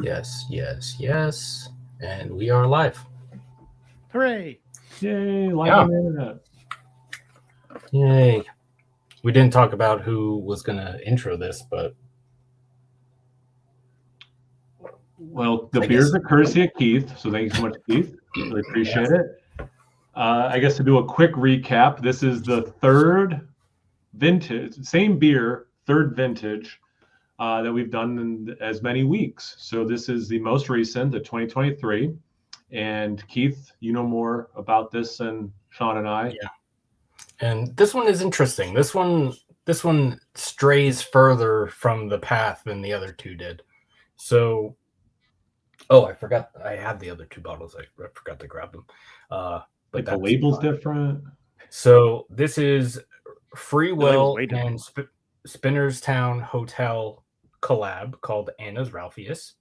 Yes, yes, yes. And we are live. Hooray! Yay, live on the internet. Yay. We didn't talk about who was going to intro this, but... Well, the beer's a courtesy of Keith, so thank you so much, Keith. Really appreciate it. I guess to do a quick recap, this is the third vintage, same beer, third vintage that we've done in as many weeks. So this is the most recent, the 2023. And Keith, you know more about this than Sean and I. Yeah. And this one is interesting. This one strays further from the path than the other two did. So, I forgot. I had the other two bottles. I forgot to grab them. But the label's different. So this is Free Will and Spinnerstown Hotel collab called Anna's Ralphius.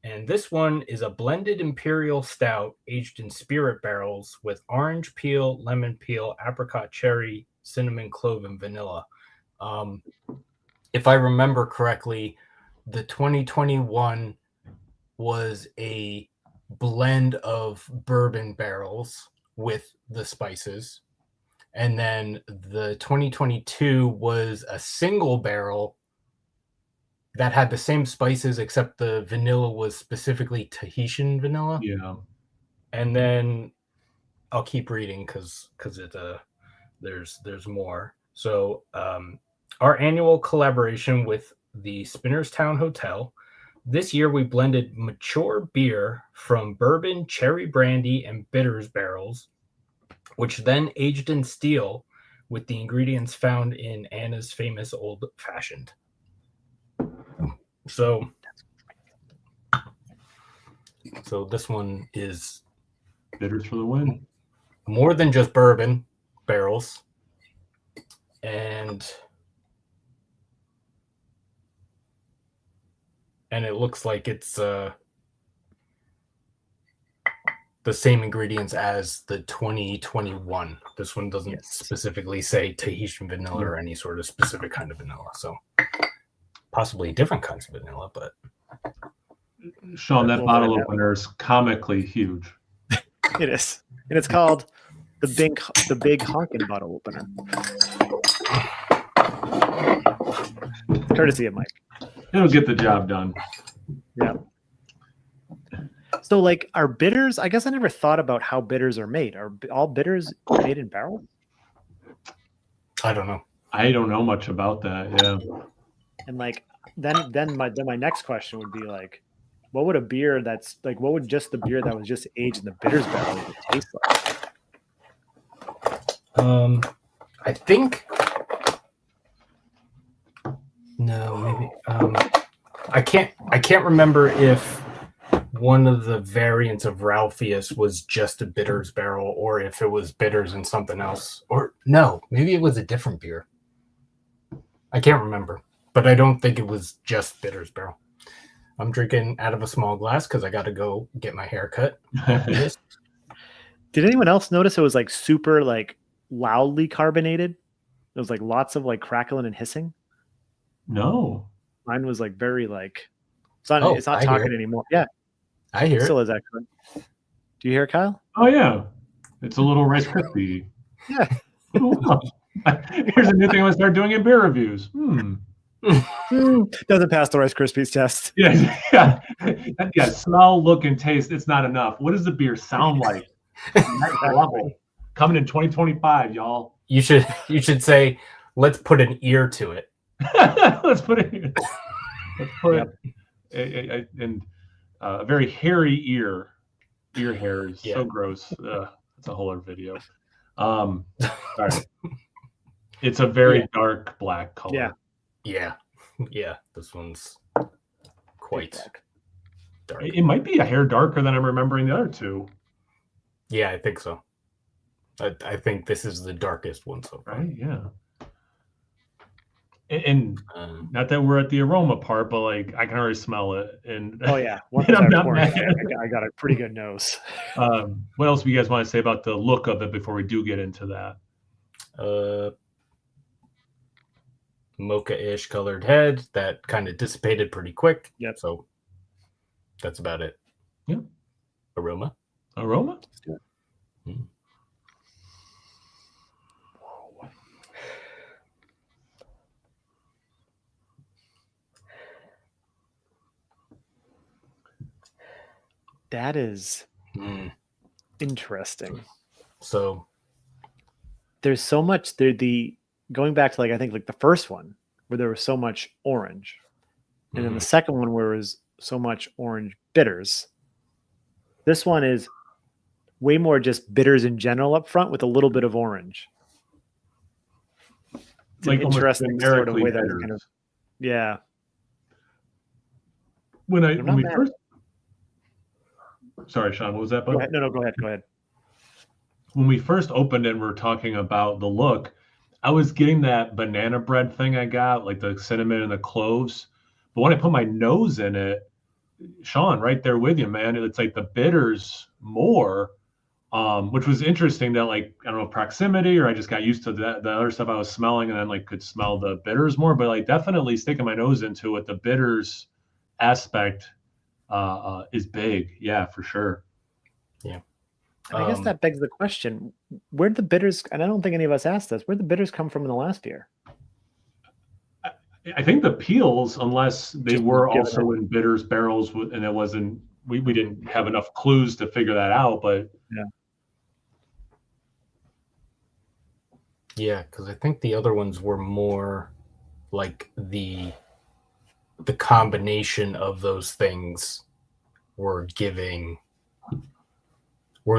And this one is a blended imperial stout aged in spirit barrels with orange peel, lemon peel, apricot cherry, cinnamon clove, and vanilla. If I remember correctly, the 2021 was a blend of bourbon barrels with the spices. And then the 2022 was a single barrel that had the same spices, except the vanilla was specifically Tahitian vanilla. Yeah. And then I'll keep reading because it there's more. So our annual collaboration with the Spinnerstown Hotel. This year we blended mature beer from bourbon, cherry brandy, and bitters barrels, which then aged in steel with the ingredients found in Anna's famous Old Fashioned. So this one is bitters for the win. More than just bourbon barrels. And it looks like it's the same ingredients as the 2021. This one doesn't specifically say Tahitian vanilla or any sort of specific kind of vanilla. So possibly different kinds of vanilla, but Sean, that bottle opener is comically huge. It is, and it's called the big honkin' bottle opener. Courtesy of Mike. It'll get the job done. Yeah. So, like, are bitters? I guess I never thought about how bitters are made. Are all bitters made in barrels? I don't know. I don't know much about that. Yeah. And like, then my next question would be like, what would a beer that's like, what would just the beer that was just aged in the bitters barrel taste like? I think. No, maybe. I can't remember if one of the variants of Ralphius was just a bitters barrel or if it was bitters and something else. Or no, maybe it was a different beer. I can't remember, but I don't think it was just bitters barrel. I'm drinking out of a small glass because I got to go get my hair cut after this. Did anyone else notice it was like super like loudly carbonated? There was like lots of like crackling and hissing. No. Mine was like very like it's not talking anymore. Yeah. I hear it. Still is actually. Do you hear it, Kyle? Oh yeah. It's a little Rice Krispie. Yeah. Here's a new thing I'm gonna start doing in beer reviews. Doesn't pass the Rice Krispies test. Yeah. Smell, look, and taste. It's not enough. What does the beer sound like? Coming in 2025, y'all. You should say, let's put an ear to it. Let's put it. And a very hairy ear. Ear hair is so gross. That's a whole other video. All right. It's a very dark black color. Yeah. This one's quite dark. It might be a hair darker than I'm remembering the other two. Yeah, I think so. I think this is the darkest one so far. Right? Yeah. And not that we're at the aroma part, but like I can already smell it. And I'm not mad. I got a pretty good nose. What else do you guys want to say about the look of it before we do get into that? Mocha-ish colored head that kind of dissipated pretty quick. Yep. So That's about it. Yeah. Aroma. Aroma. Hmm. That is interesting. So there's so much there. Going back to like I think like the first one where there was so much orange, and then the second one where there was so much orange bitters. This one is way more just bitters in general up front with a little bit of orange. It's like interesting sort of way that kind of, yeah. When we first, sorry, Sean, what was that? Go ahead. No, go ahead. When we first opened it, we were talking about the look. I was getting that banana bread thing I got, like the cinnamon and the cloves. But when I put my nose in it, Sean, right there with you, man, it's like the bitters more, which was interesting that like, I don't know, proximity, or I just got used to that, the other stuff I was smelling and then like could smell the bitters more, but like definitely sticking my nose into it, the bitters aspect is big. Yeah, for sure. Yeah. I guess that begs the question, where'd the bitters, and I don't think any of us asked this, where'd the bitters come from in the last beer? I think the peels, unless they were also in bitters barrels, and it wasn't, we didn't have enough clues to figure that out, but yeah, because I think the other ones were more like the combination of those things were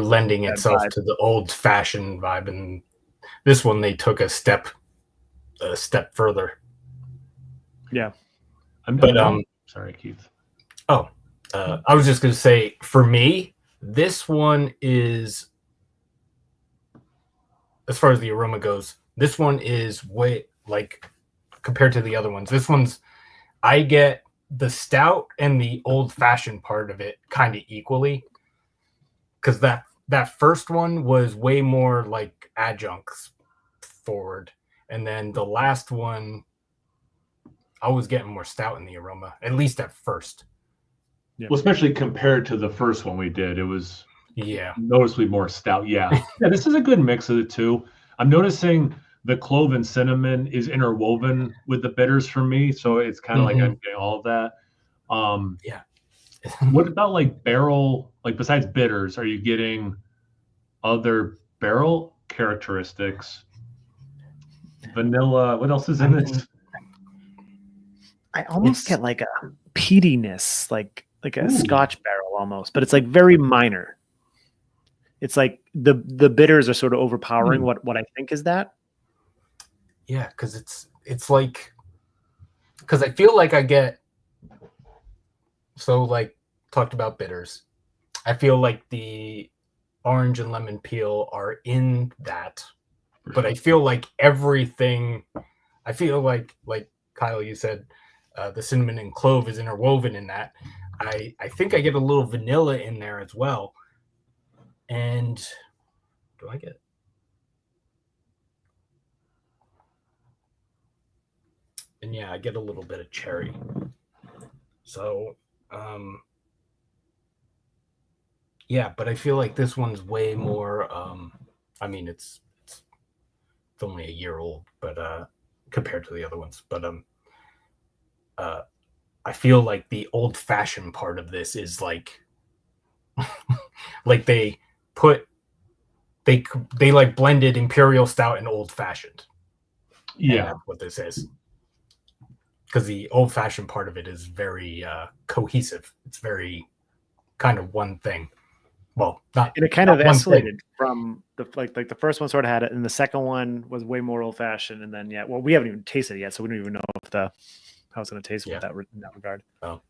lending itself to the old fashioned vibe, and this one they took a step further. Yeah. Sorry, Keith. I was just going to say, for me, this one is, as far as the aroma goes, this one is way, like, compared to the other ones. This one's, I get the stout and the old-fashioned part of it kind of equally, because that first one was way more, like, adjuncts forward, and then the last one, I was getting more stout in the aroma, at least at first. Yeah. Well, especially compared to the first one we did, it was noticeably more stout. Yeah, this is a good mix of the two. I'm noticing the clove and cinnamon is interwoven with the bitters for me, so it's kind of like I'm getting all of that. What about like barrel? Like besides bitters, are you getting other barrel characteristics? Vanilla. What else is in this? I almost get like a peatiness, like a Scotch barrel almost, but it's like very minor. It's like the bitters are sort of overpowering what I think is that. Yeah, because it's like, because I feel like I get, so like talked about bitters. I feel like the orange and lemon peel are in that, but I feel like everything, I feel like Kyle, you said, the cinnamon and clove is interwoven in that. I think I get a little vanilla in there as well. And do I get? And yeah, I get a little bit of cherry. So, yeah, but I feel like this one's way more. I mean, it's only a year old, but compared to the other ones, but I feel like the old-fashioned part of this is like, like they like blended imperial stout and old-fashioned. Yeah, that's what this is. Because the old-fashioned part of it is very cohesive. It's very kind of one thing. Well, not. And it kind of escalated from the like the first one sort of had it, and the second one was way more old-fashioned, and then we haven't even tasted it yet, so we don't even know if how it's going to taste in that regard. Oh,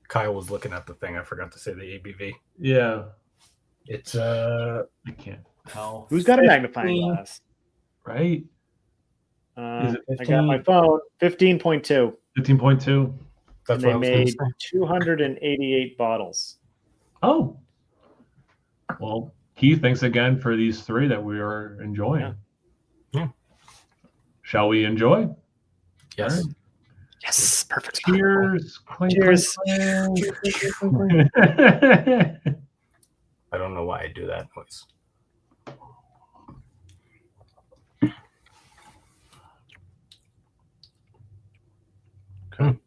Kyle was looking at the thing. I forgot to say the ABV. Yeah, it's I can't tell. Who's got a magnifying glass? Right. I got my phone. 15.2. 15.2. That's what they made. 288 bottles. Oh. Well, Keith, thanks again for these three that we are enjoying. Yeah. Shall we enjoy? Yes. Right. Yes. perfect. Cheers. Clink, Cheers. clink, clink. I don't know why I do that noise. Okay.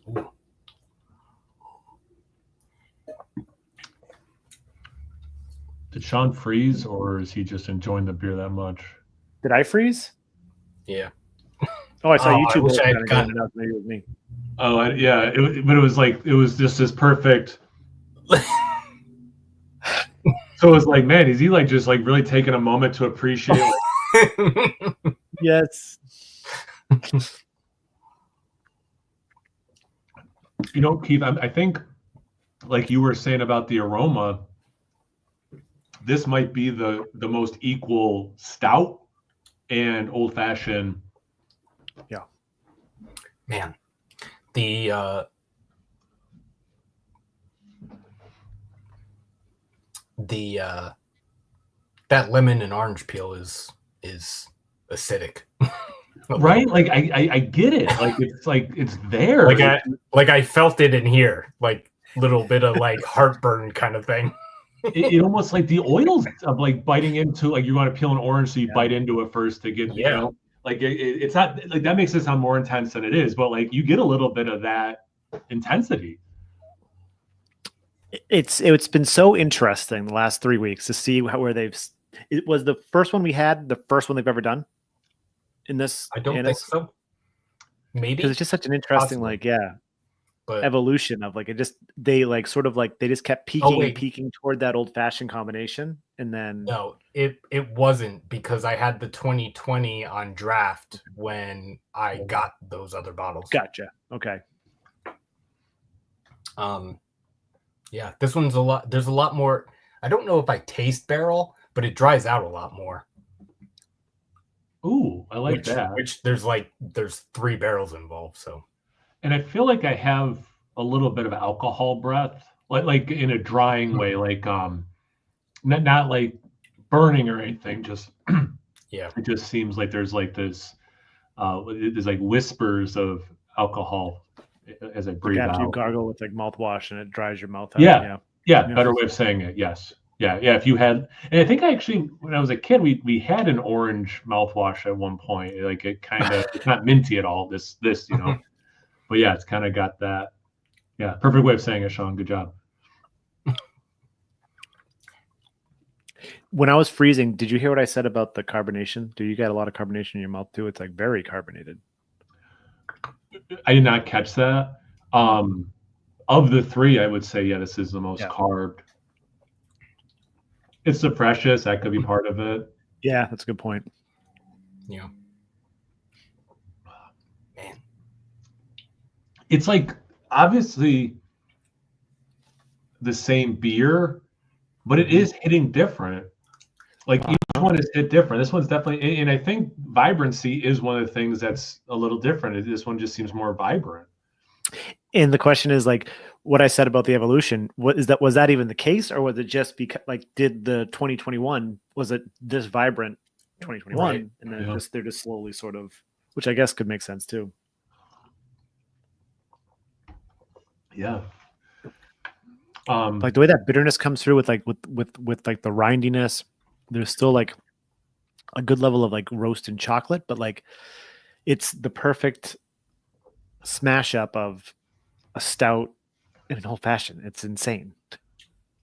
Ooh. Did Sean freeze, or is he just enjoying the beer that much? Did I freeze? Yeah. Oh, I saw Oh, you two I wish both I had kinda gotten- going it up. Maybe it was me. Oh, yeah. But it was like, it was just this perfect. So it was like, man, is he like just like really taking a moment to appreciate? Like, Yes. you know, Keith, I think like you were saying about the aroma, this might be the most equal stout and old fashioned. Yeah. Man, the that lemon and orange peel is acidic. Right? Like I get it. Like it's there. Like I felt it in here, like little bit of like heartburn kind of thing. It almost like the oils of like biting into, like you want to peel an orange, so you Yeah. bite into it first to get, Yeah. you know, like it's not like that makes it sound more intense than it is, but like you get a little bit of that intensity. It's been so interesting the last 3 weeks to see where they've. It was the first one we had, the first one they've ever done in this. I don't think so. Maybe Because it's just such an interesting, Possibly. like, yeah, but evolution of like it just they like sort of like they just kept peaking and wait. peaking toward that old fashioned combination, and then no, it wasn't, because I had the 2020 on draft when I got those other bottles. gotcha. Okay, Yeah, this one's a lot. There's a lot more. I don't know if I taste barrel, but it dries out a lot more. Ooh, I like that. Which there's 3 barrels involved. So, And I feel like I have a little bit of alcohol breath, like in a drying way, like not like burning or anything, just yeah. it just seems like there's like this there's like whispers of alcohol as I breathe after you out. gargle with like mouthwash and it dries your mouth out. Yeah. Yeah. Better way of saying it. Yes. Yeah. If you had, and I think I actually, when I was a kid, we had an orange mouthwash at one point. Like it kind of, it's not minty at all. This, you know, but yeah, it's kind of got that. Yeah. Perfect way of saying it, Sean. Good job. When I was freezing, did you hear what I said about the carbonation? Do you get a lot of carbonation in your mouth too? It's like very carbonated. I did not catch that. Of the 3, I would say, yeah, this is the most carved. It's the freshest. That could be part of it. Yeah, that's a good point. Yeah. Man. It's like obviously the same beer, but it is hitting different. Like each one is hit different. This one's definitely, and I think vibrancy is one of the things that's a little different. This one just seems more vibrant. And the question is like what I said about the evolution. Was that even the case, or was it just because like did the 2021 was it this vibrant 2021, Right. and then they're just slowly sort of, which I guess could make sense too. Yeah. Like the way that bitterness comes through with like with like the rindiness, there's still like a good level of like roast and chocolate, but like it's the perfect smash up of a stout and an old fashioned. It's insane.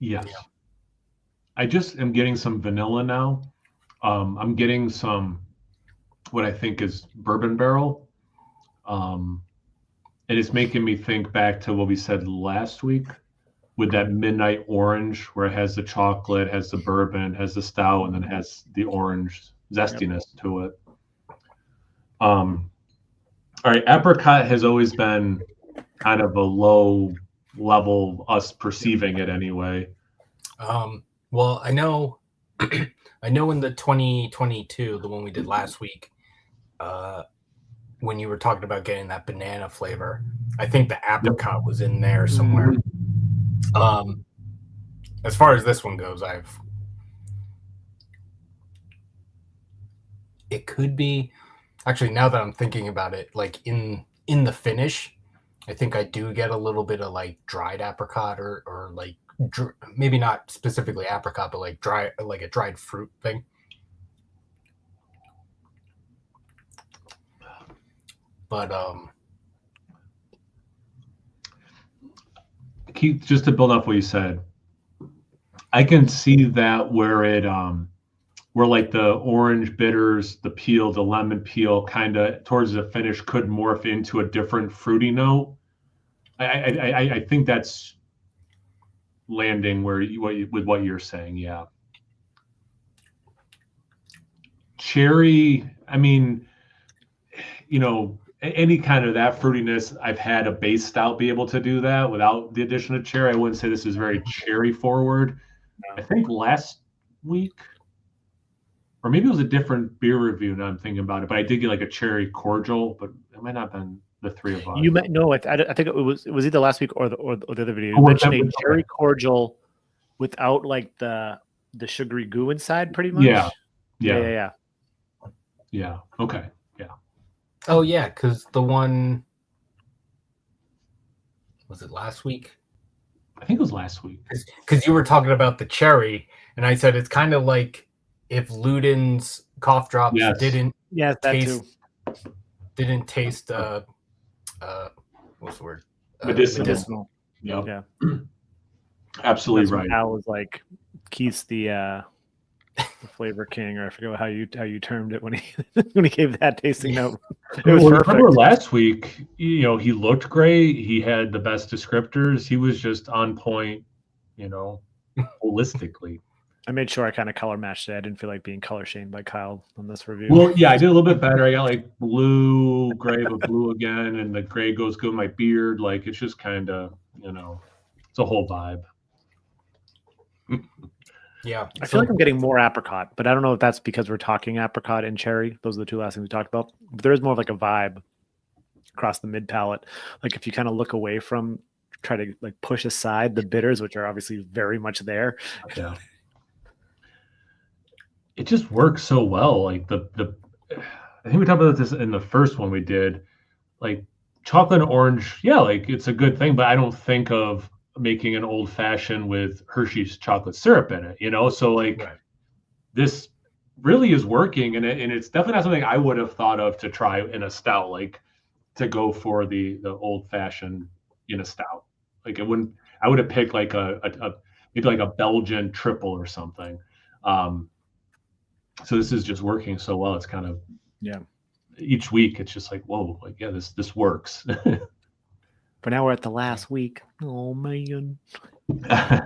Yes. Yeah. I just am getting some vanilla now. I'm getting some what I think is bourbon barrel. And it's making me think back to what we said last week with that midnight orange, where it has the chocolate, has the bourbon, has the stout, and then has the orange zestiness to it. All right, apricot has always been kind of a low level, us perceiving it anyway. Well, I know in the 2022, the one we did last week, when you were talking about getting that banana flavor, I think the apricot was in there somewhere. As far as this one goes, it could be actually, now that I'm thinking about it, like in the finish, I think I do get a little bit of like dried apricot or like maybe not specifically apricot, but like a dried fruit thing. But Keith, just to build off what you said, I can see that where it where like the orange bitters, the peel, the lemon peel, kind of towards the finish could morph into a different fruity note. I think that's landing where with what you're saying, yeah. Cherry, I mean, you know, any kind of that fruitiness, I've had a base stout be able to do that without the addition of cherry. I wouldn't say this is very cherry forward. I think last week, or maybe it was a different beer review now I'm thinking about it, but I did get like a cherry cordial, but it might not have been the three of us. You might know. I think it was either last week or the other video. You mentioned a cherry cordial without like the sugary goo inside, pretty much. Yeah. Okay. Yeah. Oh yeah, because the one, was it last week? I think it was last week. Because you were talking about the cherry, and I said it's kind of like if Luden's cough drops didn't taste what's the word? Medicinal. Yep. Yeah. Absolutely right. Al was like Keith's the flavor king, or I forget how you termed it when he gave that tasting note. It was perfect. Remember last week, you know, he looked great. He had the best descriptors. He was just on point, you know, holistically. I made sure I kind of color matched it. I didn't feel like being color shamed by Kyle on this review. Well, yeah, I did a little bit better. I got like blue, gray, but blue again, and the gray goes good with my beard. Like it's just kind of, you know, it's a whole vibe. Yeah, I feel like I'm getting more apricot, but I don't know if that's because we're talking apricot and cherry. Those are the two last things we talked about. But there is more of like a vibe across the mid palate. Like if you kind of look away from, try to like push aside the bitters, which are obviously very much there. Yeah. It just works so well. Like I think we talked about this in the first one we did. Like chocolate and orange, yeah, like it's a good thing, but I don't think of making an old fashioned with Hershey's chocolate syrup in it, you know? So like this really is working, and it's definitely not something I would have thought of to try in a stout, like to go for the old fashioned in a stout. Like I would have picked like a maybe like a Belgian triple or something. So this is just working so well. It's kind of, each week it's just like, whoa, like, yeah, this works. But now we're at the last week. Oh man. But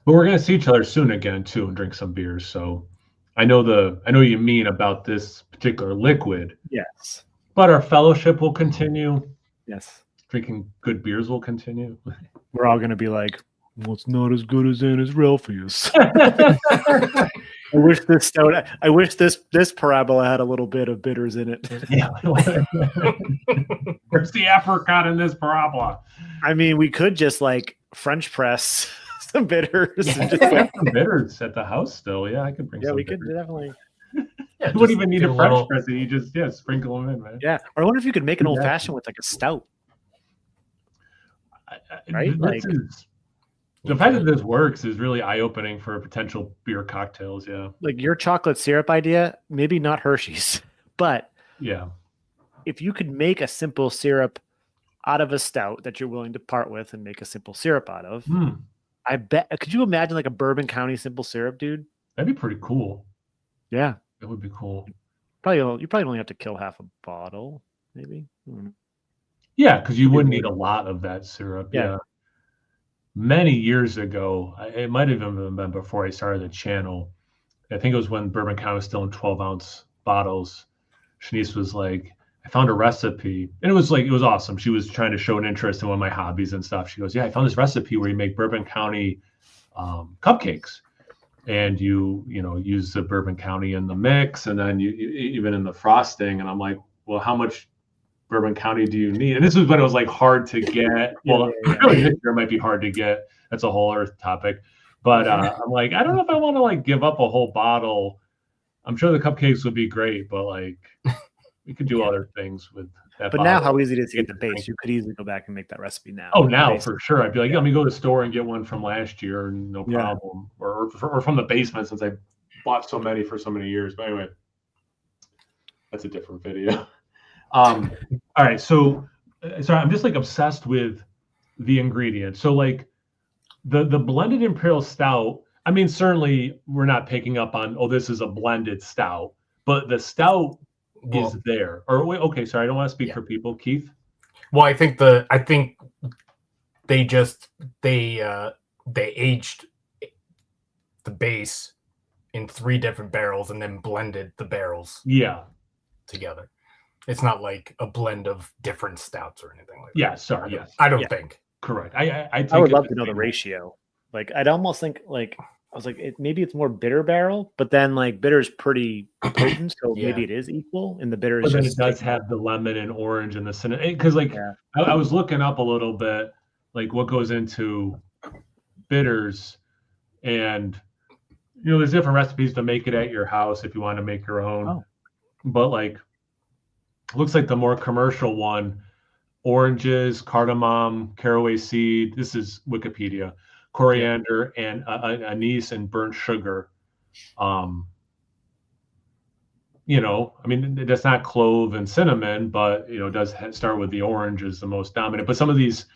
we're gonna see each other soon again too and drink some beers. So I know what you mean about this particular liquid. Yes. But our fellowship will continue. Yes. Drinking good beers will continue. We're all gonna be like, well, it's not as good as Ralphius. I wish this parabola had a little bit of bitters in it. Yeah. Where's the apricot in this parabola? I mean, we could just like French press some bitters. Yeah. Just like, some bitters at the house still. Yeah, I could bring some. We bitters. could definitely. Yeah, you wouldn't even need a French press. You just sprinkle them in, man. Yeah. Or I wonder if you could make an old fashioned with like a stout. Right? Like the fact that this works is really eye-opening for potential beer cocktails. Yeah, like your chocolate syrup idea, maybe not Hershey's, but yeah, if you could make a simple syrup out of a stout that you're willing to part with and make a simple syrup out of, I bet. Could you imagine like a Bourbon County simple syrup, dude? That'd be pretty cool. Yeah, that would be cool. You probably only have to kill half a bottle, maybe. Yeah, because you wouldn't need a lot of that syrup. Yeah. Many years ago, it might have even been before I started the channel. I think it was when Bourbon County was still in 12-ounce bottles. Shanice was like, I found a recipe. And it was awesome. She was trying to show an interest in one of my hobbies and stuff. She goes, yeah, I found this recipe where you make Bourbon County cupcakes. And you use the Bourbon County in the mix, and then you even in the frosting. And I'm like, well, how much Bourbon County do you need? And this was when it was like hard to get. Well, really this year might be hard to get. That's a whole other topic. But I'm like, I don't know if I want to like give up a whole bottle. I'm sure the cupcakes would be great, but like we could do other things with that. But bottle. now, how easy it is to get the base? You could easily go back and make that recipe now. Oh, now for sure. I'd be like, let me go to the store and get one from last year, no problem. Yeah. Or from the basement, since I bought so many for so many years. But anyway, that's a different video. All right, so sorry, I'm just like obsessed with the ingredients. So like the blended imperial stout. I mean, certainly we're not picking up on, oh, this is a blended stout, but the stout is there. Or wait, okay, sorry, I don't want to speak for people. Keith? Well, I think they aged the base in 3 different barrels and then blended the barrels together. It's not like a blend of different stouts or anything like that. Yeah, sorry. Yes. I don't think. Correct. I would love to know the ratio. Like, I'd almost think like, I was like, maybe it's more bitter barrel, but then like bitter is pretty potent, so maybe it is equal. And the bitter is just, it does have the lemon and orange and the cinnamon. Because like I was looking up a little bit, like what goes into bitters, and there's different recipes to make it at your house if you want to make your own. But like, looks like the more commercial one: oranges, cardamom, caraway seed. This is Wikipedia. Coriander and anise and burnt sugar. I mean, that's not clove and cinnamon, but it does start with the orange is the most dominant. But some of these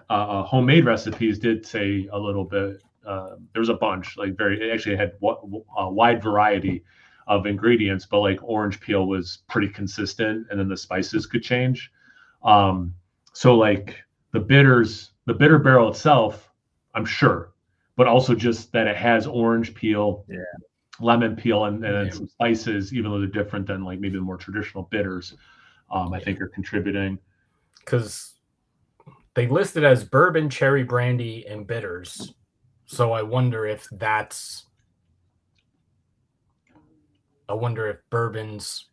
homemade recipes did say a little bit. There was a bunch, like it actually had a wide variety of ingredients, but like orange peel was pretty consistent, and then the spices could change. So like the bitter barrel itself, I'm sure, but also just that it has orange peel, lemon peel, and then some spices, even though they're different than like maybe the more traditional bitters, I think are contributing. Because they list it as bourbon, cherry brandy, and bitters. So I wonder if bourbon's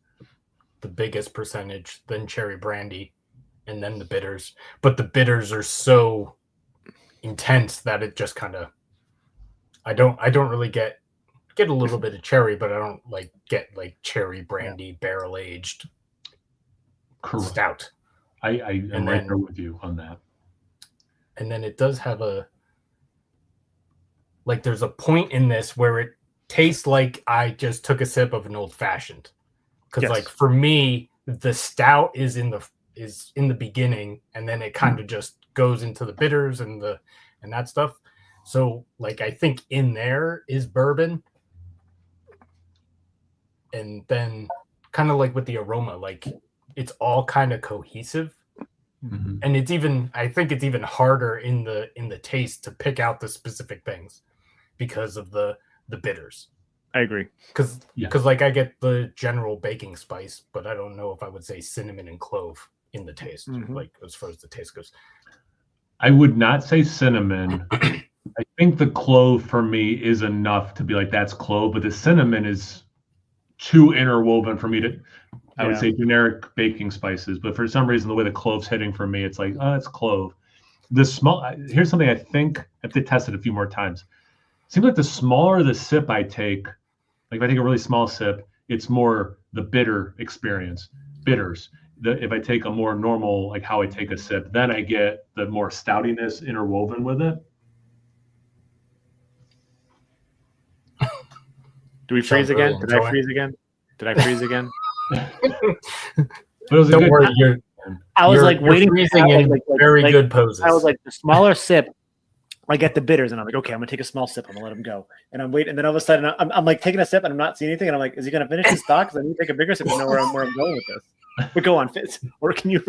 the biggest percentage, then cherry brandy, and then the bitters. But the bitters are so intense that it just kind of I don't really get a little bit of cherry, but I don't like get like cherry brandy barrel aged stout. I am right there with you on that. And then it does have there's a point in this where it tastes like I just took a sip of an old fashioned, because like for me the stout is in the beginning, and then it kind of just goes into the bitters and that stuff. So like I think in there is bourbon, and then kind of like with the aroma, like it's all kind of cohesive. And I think it's even harder in the taste to pick out the specific things because of the bitters. I agree. Because like I get the general baking spice, but I don't know if I would say cinnamon and clove in the taste, like as far as the taste goes. I would not say cinnamon. I think the clove for me is enough to be like, that's clove, but the cinnamon is too interwoven for me to, I would say generic baking spices, but for some reason, the way the clove's hitting for me, it's like, oh, it's clove. Here's something I think I have to test it a few more times. It seems like the smaller the sip I take, like if I take a really small sip, it's more the bitter experience, bitters. If I take a more normal, like how I take a sip, then I get the more stoutiness interwoven with it. Do we freeze again? Did I freeze again? Don't worry, I was like waiting. Freezing in very good poses. I was like, the smaller sip, I get the bitters, and I'm like, okay, I'm gonna take a small sip. I'm gonna let him go, and I'm waiting, and then all of a sudden, I'm like taking a sip, and I'm not seeing anything, and I'm like, is he gonna finish his stock? Because I need to take a bigger sip to know where I'm going with this. But go on, Fitz. Or can you?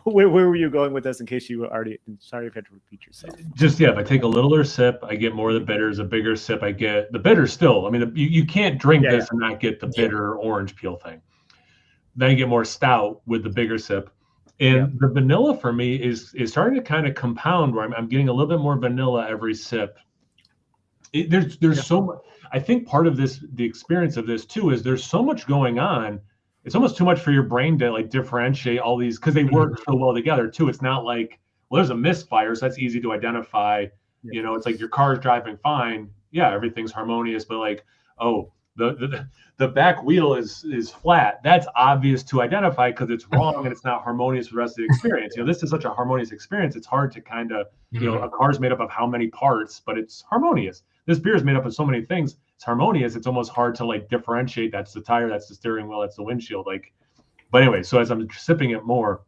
Where were you going with this? In case you were already. Sorry if you had to repeat yourself. Just if I take a littler sip, I get more of the bitters. A bigger sip, I get the bitters still. I mean, you can't drink this and not get the bitter orange peel thing. Then you get more stout with the bigger sip. And the vanilla for me is starting to kind of compound, where I'm getting a little bit more vanilla every sip. There's so much. I think part of this, the experience of this too, is there's so much going on. It's almost too much for your brain to like differentiate all these, because they work so well together too. It's not like, well, there's a misfire, so that's easy to identify. It's like your car's driving fine, yeah, everything's harmonious, but like, oh, the back wheel is flat. That's obvious to identify because it's wrong and it's not harmonious with the rest of the experience. You know, this is such a harmonious experience. It's hard to kind of, you know, a car's made up of how many parts, but it's harmonious. This beer is made up of so many things. It's harmonious. It's almost hard to like differentiate. That's the tire. That's the steering wheel. That's the windshield. Like, but anyway, so as I'm sipping it more,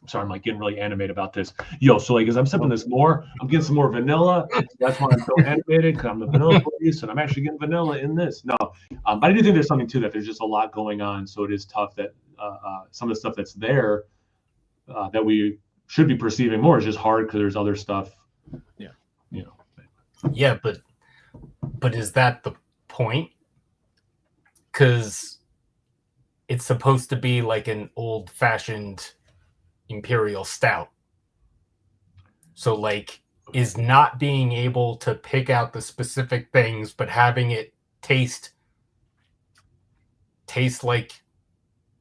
sorry, I'm like getting really animated about this. Yo, so like as I'm sipping this more, I'm getting some more vanilla. That's why I'm so animated, because I'm the vanilla police and I'm actually getting vanilla in this. No, but I do think there's something to that. There's just a lot going on, so it is tough that some of the stuff that's there that we should be perceiving more is just hard because there's other stuff. Yeah, you know. Yeah, but is that the point? Because it's supposed to be like an old-fashioned imperial stout. So like, is not being able to pick out the specific things but having it taste like,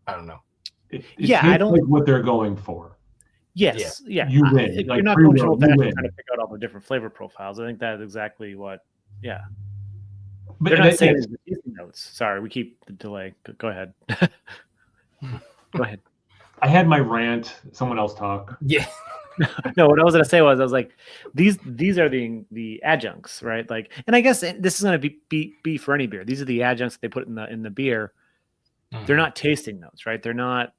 I don't know. I don't like what they're going for. Yes, yeah. You win. You're not going to old fashioned trying to pick out all the different flavor profiles. I think that is exactly what. Yeah. But they're not saying it's the tasting notes. Sorry, we keep the delay. Go ahead. Go ahead. I had my rant. Someone else talk. Yeah. No, what I was going to say was, I was like, these are the adjuncts, right? Like, and I guess this is going to be for any beer. These are the adjuncts that they put in the beer. They're not tasting notes, right? They're not.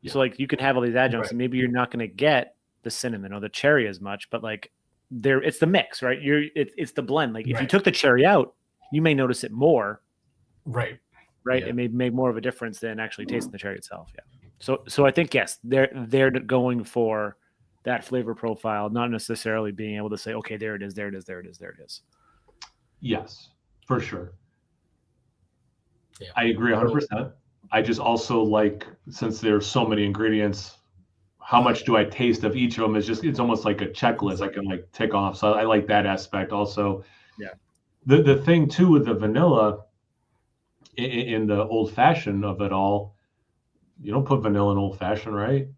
Yeah. So like, you can have all these adjuncts, and maybe you're not going to get the cinnamon or the cherry as much, but like, it's the mix, right? It's the blend. Like, if you took the cherry out, you may notice it more. Right. Yeah. It may make more of a difference than actually tasting the cherry itself. Yeah. So I think, yes, they're going for that flavor profile, not necessarily being able to say, okay, there it is. Yes, for sure. Yeah. I agree 100%. I just also like, since there's so many ingredients, how much do I taste of each of them? It's almost like a checklist I can like tick off. So I like that aspect also. Yeah. The thing too with the vanilla in the old fashioned of it all, you don't put vanilla in old fashioned, right?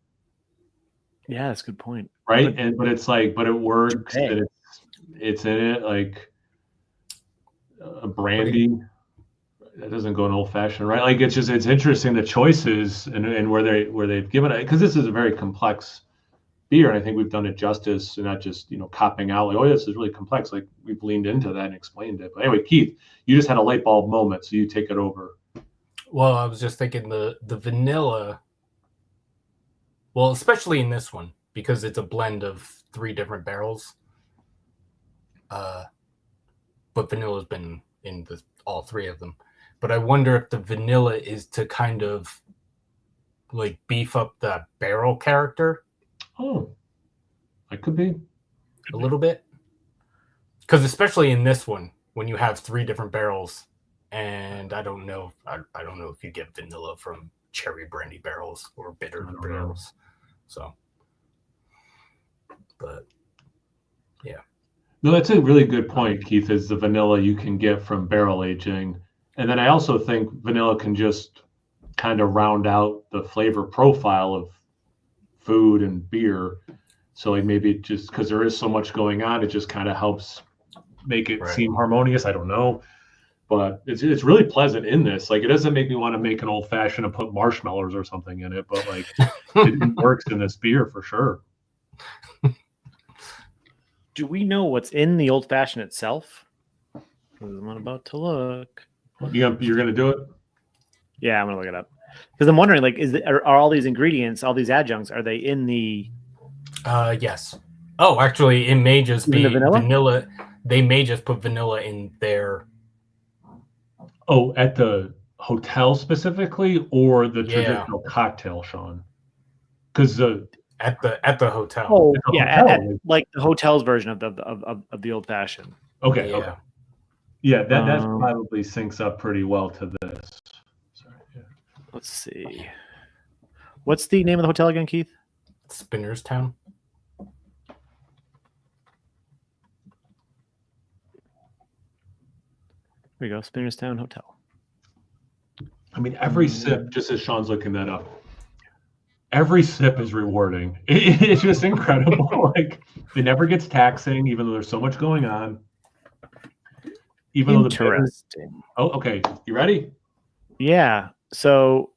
Yeah, that's a good point. Right. But it's like, but it works. And it's in it, like a brandy that doesn't go in old fashioned, right? Like, it's interesting, the choices and where they've given it, because this is a very complex beer, and I think we've done it justice, and not just, you know, copping out like, oh, this is really complex. Like, we've leaned into that and explained it. But anyway, Keith, you just had a light bulb moment, so you take it over. Well, I was just thinking the vanilla, well, especially in this one, because it's a blend of 3 different barrels. But vanilla's been in all 3 of them. But I wonder if the vanilla is to kind of like beef up the barrel character. Oh, that could be a little bit. Because especially in this one, when you have 3 different barrels, and I don't know if you get vanilla from cherry brandy barrels or bitter barrels. So, but yeah. No, that's a really good point, Keith, is the vanilla you can get from barrel aging. And then I also think vanilla can just kind of round out the flavor profile of food and beer. So like, maybe it just, because there is so much going on, it just kind of helps make it seem harmonious. I don't know. But it's really pleasant in this. Like, it doesn't make me want to make an old fashioned and put marshmallows or something in it, but like it works in this beer for sure. Do we know what's in the old fashioned itself? I'm about to look. You're gonna do it? Yeah, I'm gonna look it up, because I'm wondering, like, are all these ingredients, all these adjuncts, are they in the? Yes. Oh, actually, it may just be the vanilla. They may just put vanilla in their. Oh, at the hotel specifically, or the traditional cocktail, Sean? Because at the hotel. Oh, yeah, like the hotel's version of the old fashioned. Okay. Yeah. Okay. Yeah, that probably syncs up pretty well to this. Sorry. Yeah. Let's see. What's the name of the hotel again, Keith? Spinner's Town. There we go, Spinner's Town Hotel. I mean, every sip, just as Sean's looking that up, every sip is rewarding. It's just incredible. Like, it never gets taxing, even though there's so much going on. even though the Interesting. Oh, okay. You ready? Yeah. So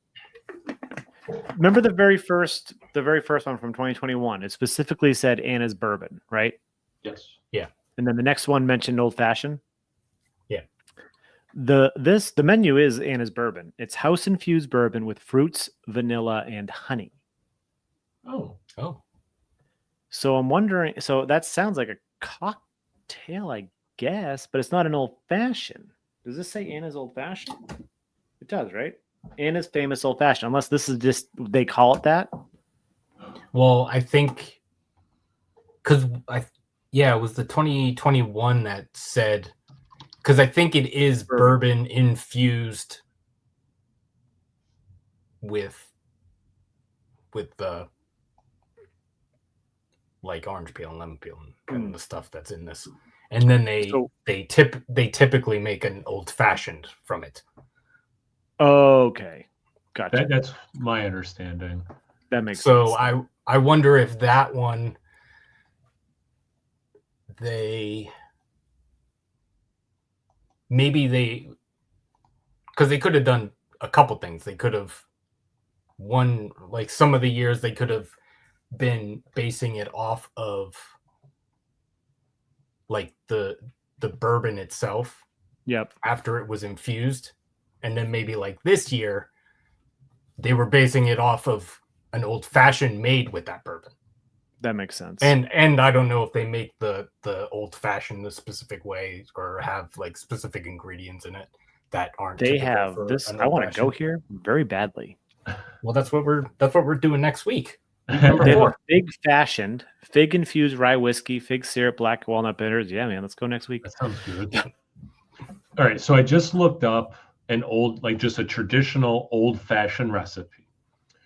remember the very first one from 2021. It specifically said Anna's bourbon, right? Yes. Yeah. And then the next one mentioned old fashioned. Yeah. The menu is Anna's bourbon. It's house infused bourbon with fruits, vanilla, and honey. Oh. So I'm wondering. So that sounds like a cocktail, I guess, but it's not an old fashioned. Does this say Anna's old fashioned? It does, right? Anna's famous old fashioned. Unless this is just they call it that. Well, I think because it was the 2021 that said, because I think it is bourbon infused with the like orange peel and lemon peel and the stuff that's in this, and then they typically make an old fashioned from it. Okay, gotcha. That's my understanding. That makes sense. So I wonder if that one because they could have done a couple things. They could have like some of the years they could have been basing it off of like the bourbon itself. Yep. After it was infused, and then maybe like this year they were basing it off of an old fashioned made with that bourbon. That makes sense. And I don't know if they make the old fashioned the specific way or have like specific ingredients in it that aren't. They have this. I want to go here very badly. Well, that's what we're doing next week. They have a fig fashioned, fig infused rye whiskey, fig syrup, black walnut bitters. Yeah, man, let's go next week. That sounds good. All right, so I just looked up an old, like just a traditional old fashioned recipe.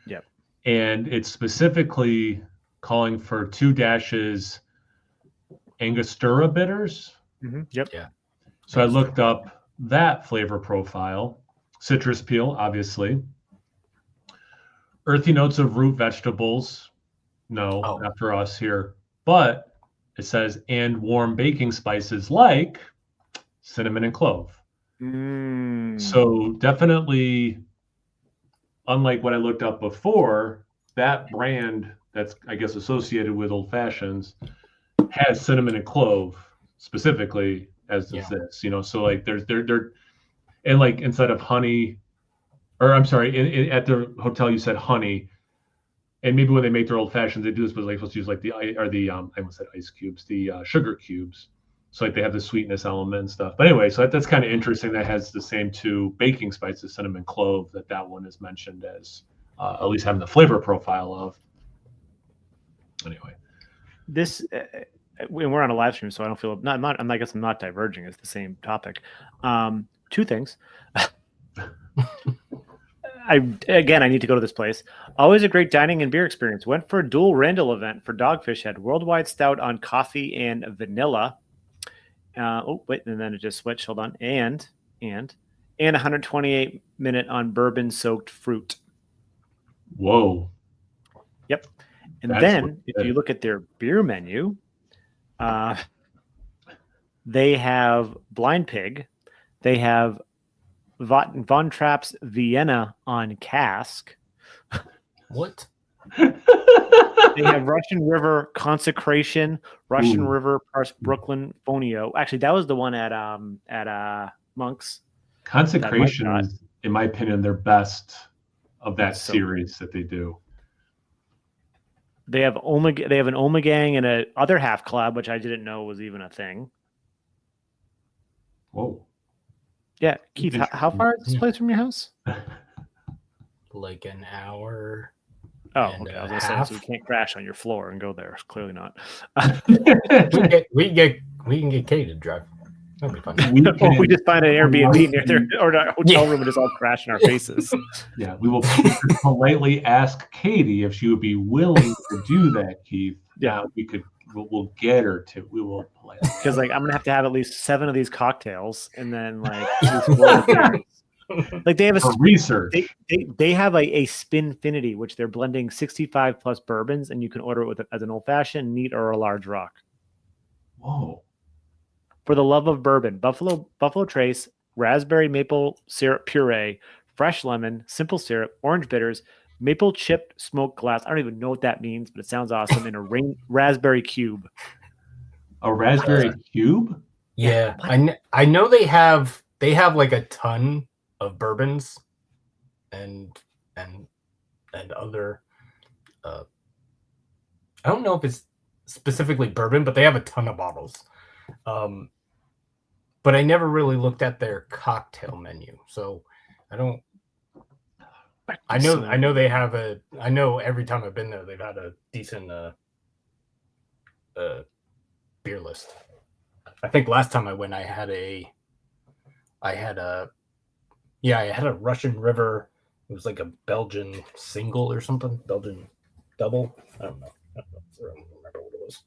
Yep. And it's specifically calling for 2 dashes Angostura bitters. Mm-hmm. Yep. Yeah. So I looked up that flavor profile. Citrus peel, obviously. Earthy notes of root vegetables. No, not for us here. But it says, and warm baking spices like cinnamon and clove. So definitely, unlike what I looked up before, that brand that's, I guess, associated with old fashions has cinnamon and clove specifically, as does this, so like they're and like instead of honey, or I'm sorry, at the hotel you said honey, and maybe when they make their old fashions they do this, but like supposed to use like I almost said ice cubes, the sugar cubes, so like they have the sweetness element and stuff. But anyway, so that's kind of interesting. That has the same 2 baking spices, cinnamon, clove, that one is mentioned as at least having the flavor profile of. Anyway, this we're on a live stream, so I don't feel I guess I'm not diverging. It's the same topic. 2 things. I need to go to this place. Always a great dining and beer experience. Went for a dual Randall event for Dogfish Head. Worldwide stout on coffee and vanilla. And then it just switched. Hold on. And 128-minute on bourbon soaked fruit. Whoa. Yep. And then if you look at their beer menu, they have Blind Pig. They have Von Trapp's Vienna on cask. What? They have Russian River Consecration, Russian River Brooklyn Fonio. Actually, that was the one at Monk's. Consecration is, in my opinion, their best of that series that they do. They have an Omegang and a other half collab, which I didn't know was even a thing. Whoa. Yeah, Keith, how far is this place from your house? Like an hour. Oh, okay. I was gonna say, so you can't crash on your floor and go there. Clearly not. we can get Katie to drive. That'll be fun. We just find an Airbnb near there, or a hotel room and just all crash in our faces. Yeah, we will politely ask Katie if she would be willing to do that, Keith. Yeah, we'll get her to. We will politely. Because like I'm gonna have to have at least 7 of these cocktails, and then like at least 4 beers. Like they have research. They have a Spinfinity, which they're blending 65 plus bourbons, and you can order it as an old fashioned, neat, or a large rock. Whoa. For the love of bourbon, Buffalo Trace, raspberry maple syrup puree, fresh lemon, simple syrup, orange bitters, maple chipped smoked glass. I don't even know what that means, but it sounds awesome. And a raspberry cube. A raspberry cube? Yeah, I know they have like a ton of bourbons and other. I don't know if it's specifically bourbon, but they have a ton of bottles. But I never really looked at their cocktail menu, so I don't. I know they have a. I know every time I've been there, they've had a decent beer list. I think last time I went, I had a Russian River. It was like a Belgian single or something, Belgian double. I don't know. I don't remember what it was.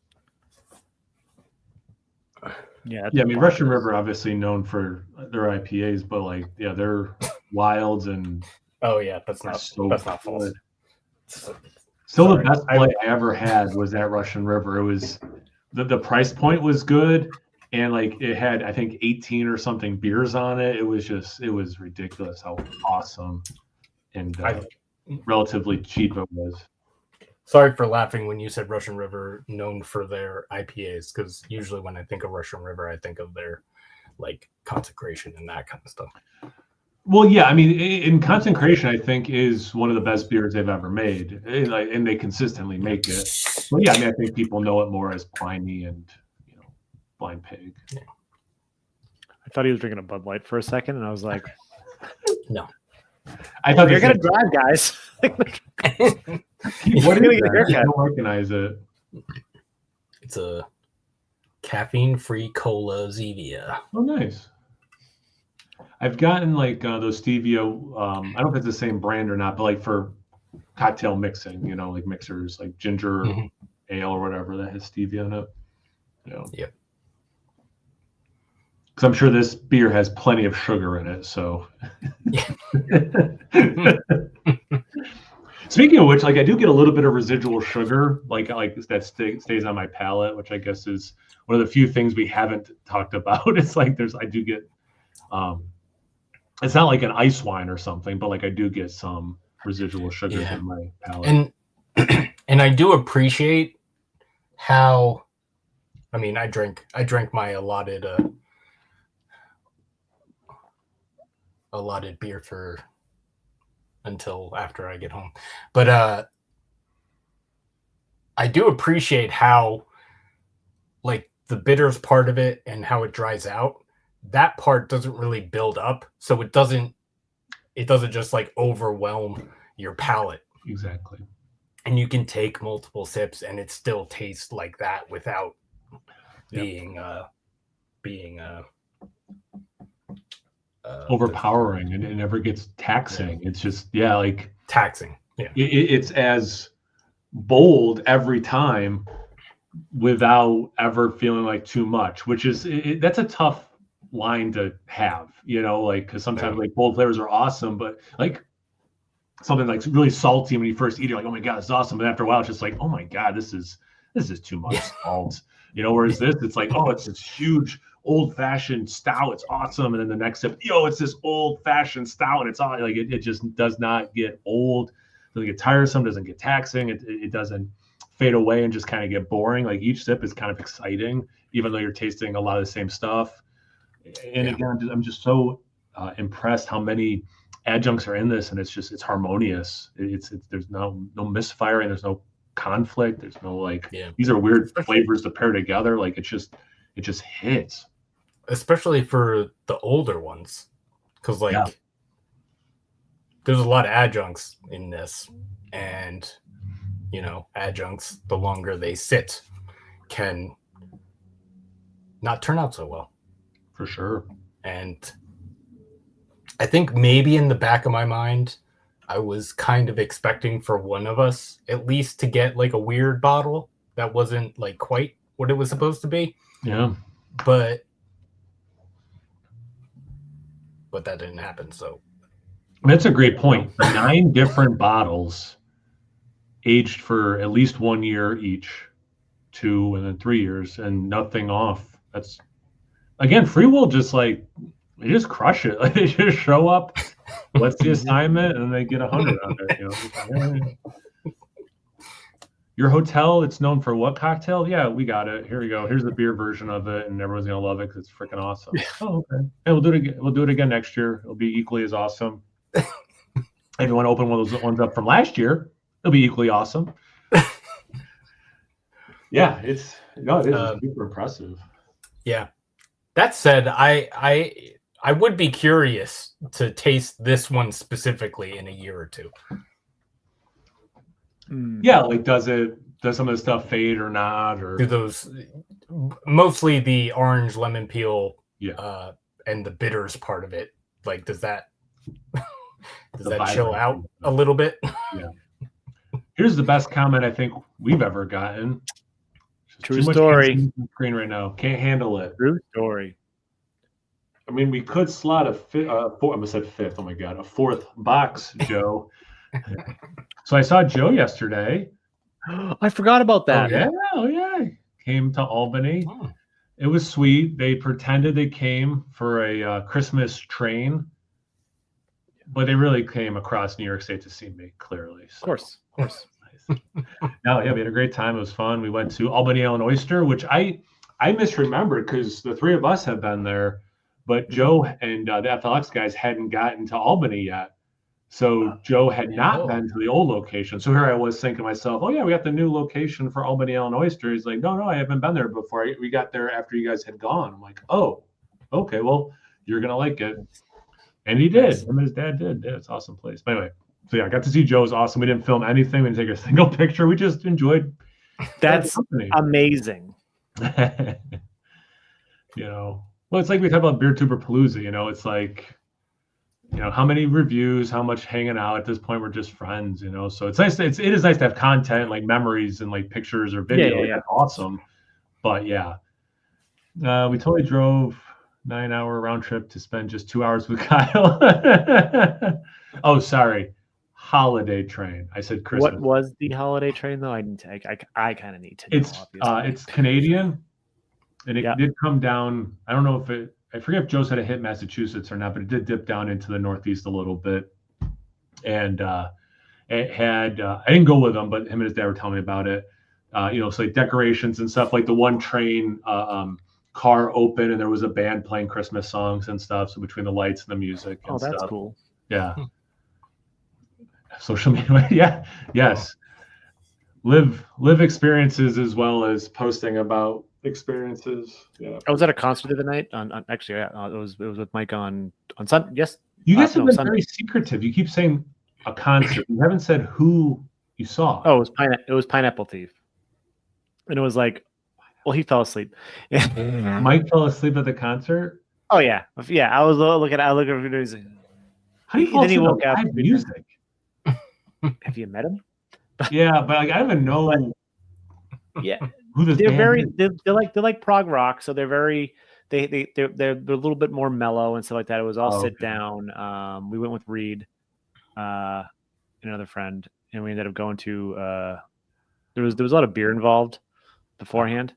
Yeah. I mean, Russian River obviously known for their IPAs, but like, yeah, they're wilds and. Oh yeah, that's not false. Still, the best flight I ever had was at Russian River. It was the price point was good, and like it had I think 18 or something beers on it. It was ridiculous how awesome and relatively cheap it was. Sorry for laughing when you said Russian River known for their IPAs, because usually when I think of Russian River, I think of their like consecration and that kind of stuff. Well, yeah, I mean, in Consecration, I think is one of the best beers they've ever made, and they consistently make it. But yeah, I mean, I think people know it more as Pliny and Blind Pig. Yeah. I thought he was drinking a Bud Light for a second, and I was like, no. I thought you're gonna drive, guys. What is that? I don't recognize it. It's a caffeine-free cola Zevia. Oh, nice. I've gotten like those stevia. I don't know if it's the same brand or not, but like for cocktail mixing, like mixers, like ginger ale or whatever that has stevia in it. Yep. Because I'm sure this beer has plenty of sugar in it. So. Speaking of which, like I do get a little bit of residual sugar, like that stays on my palate, which I guess is one of the few things we haven't talked about. It's like I do get. It's not like an ice wine or something, but like I do get some residual sugars in my palate. And I do appreciate how, I mean, I drank my allotted beer for until after I get home. But I do appreciate how like the bitters part of it and how it dries out. That part doesn't really build up, so it doesn't just like overwhelm your palate. Exactly. And you can take multiple sips and it still tastes like that without being overpowering, and it never gets taxing. It's just like taxing. Yeah. It's as bold every time without ever feeling like too much, which is that's a tough line to have, like because sometimes like bold flavors are awesome, but like something like really salty when you first eat it, you're like, oh my god, it's awesome, but after a while it's just like, oh my god, this is too much salt, whereas this, it's like, oh, it's this huge old-fashioned stout, it's awesome, and then the next step, it's this old-fashioned stout, and it's all like it just does not get old, doesn't get tiresome, doesn't get taxing, it doesn't fade away and just kind of get boring. Like each sip is kind of exciting, even though you're tasting a lot of the same stuff. And again, I'm just so impressed how many adjuncts are in this, and it's harmonious. There's no misfiring, there's no conflict, there's no like these are weird flavors to pair together. Like it just hits. Especially for the older ones, because like there's a lot of adjuncts in this, and adjuncts, the longer they sit, can not turn out so well. For sure. And I think maybe in the back of my mind, I was kind of expecting for one of us at least to get like a weird bottle that wasn't like quite what it was supposed to be. Yeah. But that didn't happen. So that's a great point. 9 different bottles aged for at least 1 year each, 2 and then 3 years, and nothing off. again, free will just like they just crush it. Like they just show up, what's the assignment, and they get 100 on it. Your hotel, it's known for what cocktail? Yeah, we got it. Here we go. Here's the beer version of it, and everyone's gonna love it because it's freaking awesome. Oh, okay. Hey, we'll do it again. We'll do it again next year. It'll be equally as awesome. If you want to open one of those ones up from last year, it'll be equally awesome. Yeah, it is super impressive. Yeah. That said, I would be curious to taste this one specifically in a year or two. Yeah, like does some of the stuff fade or not, or do those mostly the orange lemon peel and the bitters part of it, like does that chill out a little bit? Yeah. Here's the best comment I think we've ever gotten. True story. Screen right now. Can't handle it. True story. I mean, we could slot a fourth box, Joe. So I saw Joe yesterday. I forgot about that. Oh yeah. Came to Albany. Oh. It was sweet. They pretended they came for a Christmas train, but they really came across New York State to see me. Clearly, so. Of course. No, yeah, we had a great time. It was fun. We went to Albany Ale and Oyster, which I misremembered because the three of us have been there, but Joe and the FLX guys hadn't gotten to Albany yet. So Joe had not been to the old location. So here I was thinking to myself, oh yeah, we got the new location for Albany Ale and Oyster. He's like, no, I haven't been there before. We got there after you guys had gone. I'm like, oh, okay, well, you're gonna like it. And he did. Him and his dad did. Yeah, it's an awesome place. But anyway, so yeah, I got to see Joe. It was awesome. We didn't film anything. We didn't take a single picture. We just enjoyed. That's amazing. Well, it's like we talk about BeerTuber Palooza. It's like, how many reviews, how much hanging out. At this point, we're just friends. So it's nice. It is nice to have content like memories and like pictures or video. Yeah. That's awesome. But yeah, we totally drove 9-hour round trip to spend just 2 hours with Kyle. Oh, sorry. Holiday train. I said Christmas. What was the holiday train though? I kind of need to know. It's Canadian, and it did come down. I don't know if I forget if Joe said it hit Massachusetts or not, but it did dip down into the Northeast a little bit. And it had I didn't go with him, but him and his dad were telling me about it. So like decorations and stuff, like the one train car open, and there was a band playing Christmas songs and stuff. So between the lights and the music and that's stuff. Cool. Yeah. Social media. Yes. Live experiences as well as posting about experiences. Yeah. I was at a concert the other night it was with Mike on Sunday. Yes. You guys have been very secretive. You keep saying a concert. You haven't said who you saw. Oh, it was Pineapple Thief. And it was like, well, he fell asleep. Mike fell asleep at the concert? Oh yeah. Yeah. I look at videos. How do you fall asleep woke up music? Have you met him? Yeah, but like I don't even know. Yeah, who this they're band very is. they're like prog rock, so they're very they're a little bit more mellow and stuff like that. It was all sit down. We went with Reed, another friend, and we ended up going to there was a lot of beer involved beforehand,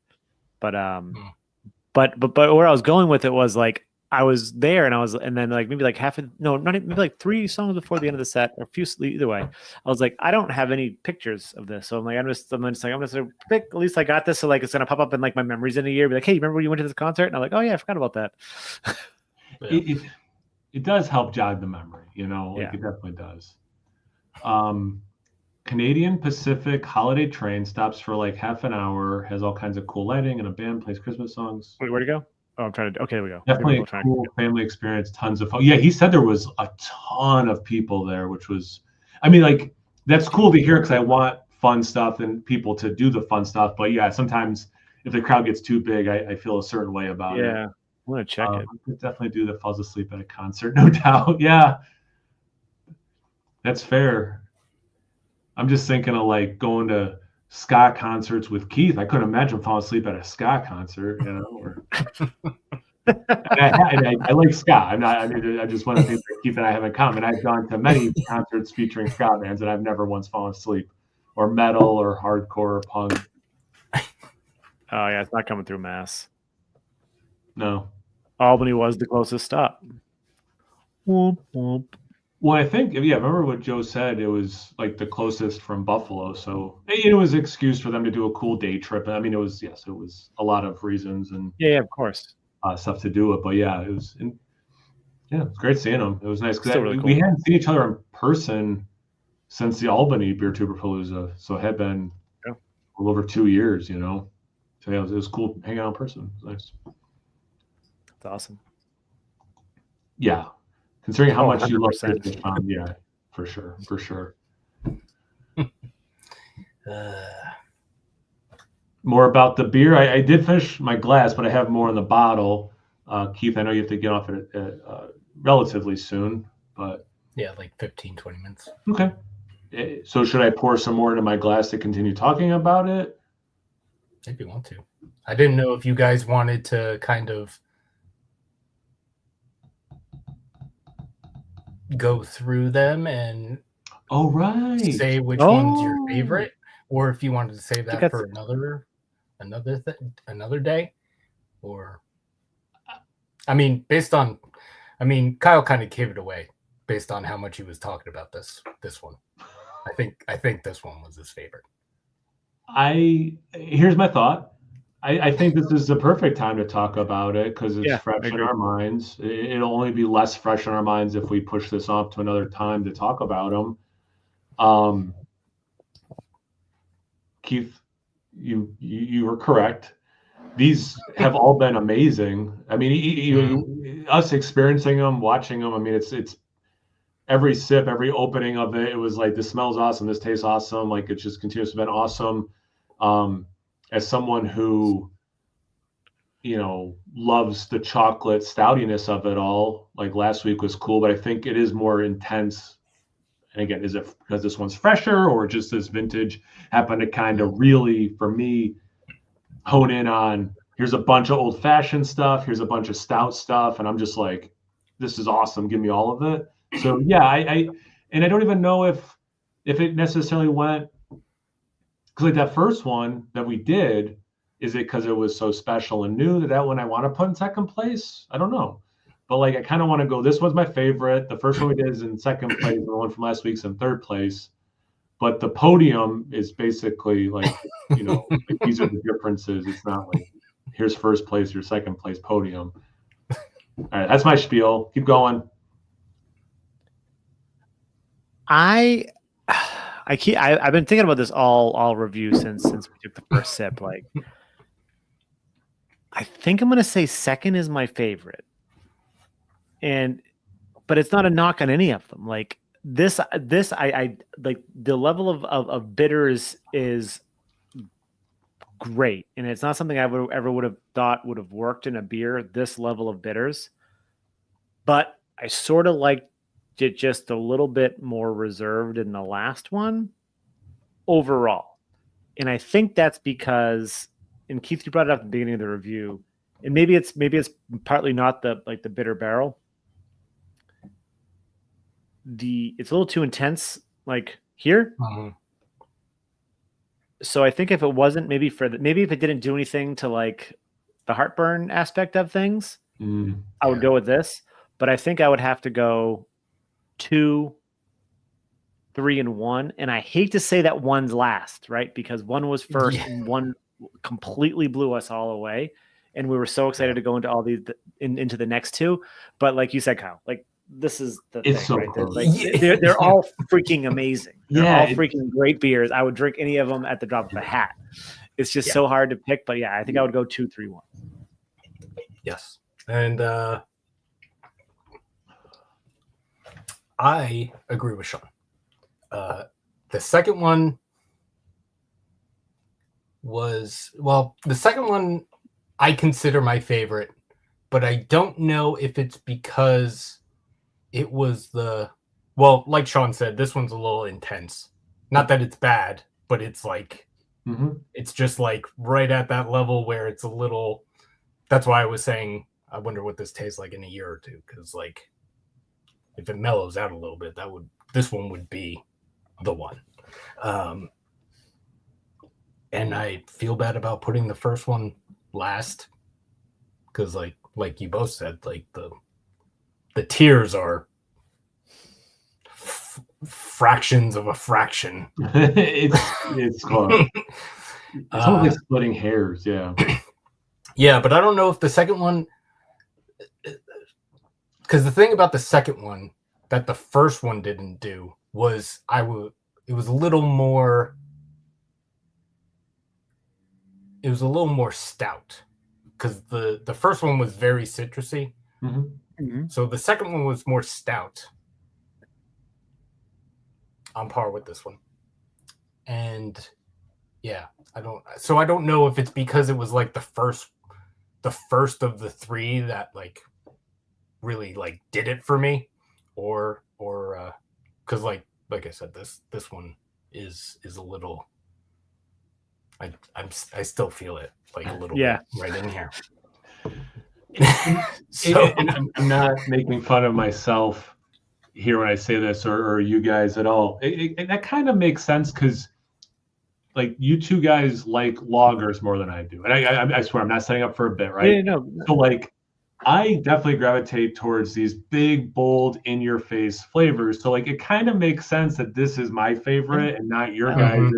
but where I was going with it was like I was there and then like maybe like maybe like 3 songs before the end of the set or a few, either way. I was like, I don't have any pictures of this. So I'm just gonna pick, at least I got this. So like, it's going to pop up in like my memories in a year. Be like, hey, remember when you went to this concert? And I'm like, oh yeah, I forgot about that. It does help jog the memory, It definitely does. Canadian Pacific holiday train stops for like half an hour, has all kinds of cool lighting and a band plays Christmas songs. Wait, where'd it go? Oh, I'm trying to. Okay, there we go. Definitely a cool family experience. Tons of fun. Yeah, he said there was a ton of people there, which was, I mean, like that's cool to hear because I want fun stuff and people to do the fun stuff. But yeah, sometimes if the crowd gets too big, I feel a certain way about it. Yeah, I want to check it. I could definitely do that. Falls asleep at a concert, no doubt. Yeah, that's fair. I'm just thinking of like going to ska concerts with Keith. I couldn't imagine falling asleep at a ska concert, Or... and I like ska. I just want to think that Keith and I have in common. I've gone to many concerts featuring ska bands, and I've never once fallen asleep, or metal, or hardcore, or punk. Oh yeah, it's not coming through Mass. No. Albany was the closest stop. Whoop, whoop. Well, I think, yeah, remember what Joe said? It was like the closest from Buffalo. So it was an excuse for them to do a cool day trip. I mean, it was a lot of reasons and Yeah, of course. Stuff to do it. But yeah, it's great seeing them. It was nice because Really cool. we hadn't seen each other in person since the Albany Beer Tuber Palooza. So it had been a little over 2 years, So yeah, it was cool hanging out in person. It was nice. That's awesome. Yeah. Considering how much you love 100%. British, yeah, for sure. More about the beer. I did finish my glass, but I have more in the bottle. Keith, I know you have to get off it relatively soon, but yeah, like 15-20 minutes. Okay. So should I pour some more into my glass to continue talking about it? If you want to. I didn't know if you guys wanted to kind of go through them and say which one's your favorite, or if you wanted to save that for another day, or I mean, Kyle kind of gave it away based on how much he was talking about this one. I think this one was his favorite. Here's my thought. I think this is the perfect time to talk about it because it's fresh in our minds. It'll only be less fresh in our minds if we push this off to another time to talk about them. Keith, you were correct. These have all been amazing. I mean, us experiencing them, watching them. I mean, it's every sip, every opening of it. It was like, this smells awesome. This tastes awesome. Like, it just continues to be awesome. As someone who, loves the chocolate stoutiness of it all, like last week was cool, but I think it is more intense. And again, is it because this one's fresher or just this vintage happened to kind of really, for me, hone in on, here's a bunch of old fashioned stuff. Here's a bunch of stout stuff. And I'm just like, this is awesome. Give me all of it. So yeah, I don't even know if it necessarily went, because like that first one that we did, is it because it was so special and new that one I want to put in second place? I don't know. But like, I kind of want to go, this was my favorite. The first one we did is in second place. The one from last week's in third place. But the podium is basically like, like these are the differences. It's not like, here's first place, your second place podium. All right, that's my spiel. Keep going. I've been thinking about this all review since we took the first sip. Like, I think I'm gonna say second is my favorite, but it's not a knock on any of them. Like this I like the level of bitters is great, and it's not something I would have thought would have worked in a beer. This level of bitters, but I sort of liked it just a little bit more reserved in the last one overall. And I think that's because, and Keith, you brought it up at the beginning of the review, and maybe it's partly not the bitter barrel. It's a little too intense, like here. Mm-hmm. So I think if it wasn't, maybe if it didn't do anything to like the heartburn aspect of things, I would go with this. But I think I would have to go 2, 3, and 1. And I hate to say that one's last, right? Because one was first and one completely blew us all away. And we were so excited to go into all these into the next two. But like you said, Kyle, like this is the thing, so right? close. They're all freaking amazing. They're all Yeah, freaking great beers. I would drink any of them at the drop of a hat. It's just so hard to pick. But yeah, I think I would go 2, 3, 1. Yes. And I agree with Sean. The second one I consider my favorite, but I don't know if it's because it was like Sean said, this one's a little intense. Not that it's bad, but it's like, it's just like right at that level where it's a little, that's why I was saying, I wonder what this tastes like in a year or two. Cause like, if it mellows out a little bit, this one would be the one. And I feel bad about putting the first one last, because like like you both said, like the tiers are fractions of a fraction. it's almost like splitting hairs. Yeah. Yeah, but I don't know if the second one, because the thing about the second one that the first one didn't do was it was a little more stout, because the first one was very citrusy. So the second one was more stout, on par with this one. And yeah, I don't know if it's because it was like the first of the three that like really like did it for me, or because like I said, this one is a little, I still feel it like a little bit right in here. And I'm not making fun of myself here when I say this, or you guys at all. That kind of makes sense, because like you two guys like loggers more than I do, and I swear I'm not setting up for a bit, right? Yeah, no. So like I definitely gravitate towards these big, bold, in-your-face flavors. So like it kind of makes sense that this is my favorite and not your guys'.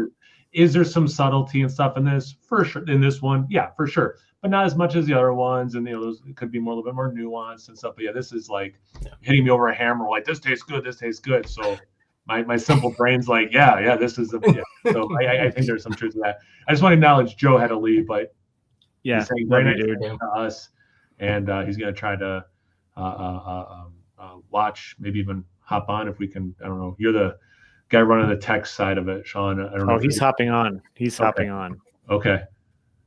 Is there some subtlety and stuff in this? For sure. In this one, yeah, for sure. But not as much as the other ones. And those, it could be more, a little bit more nuanced and stuff. But yeah, this is like hitting me over a hammer. Like, this tastes good. This tastes good. So my simple brain's like, yeah, this is the. Yeah. So I think there's some truth to that. I just want to acknowledge Joe had to leave, but he's saying very nice to us, and he's gonna try to watch, maybe even hop on if we can. I don't know. You're the guy running the tech side of it, Sean. I don't know. Oh, he's hopping on. He's hopping on. Okay.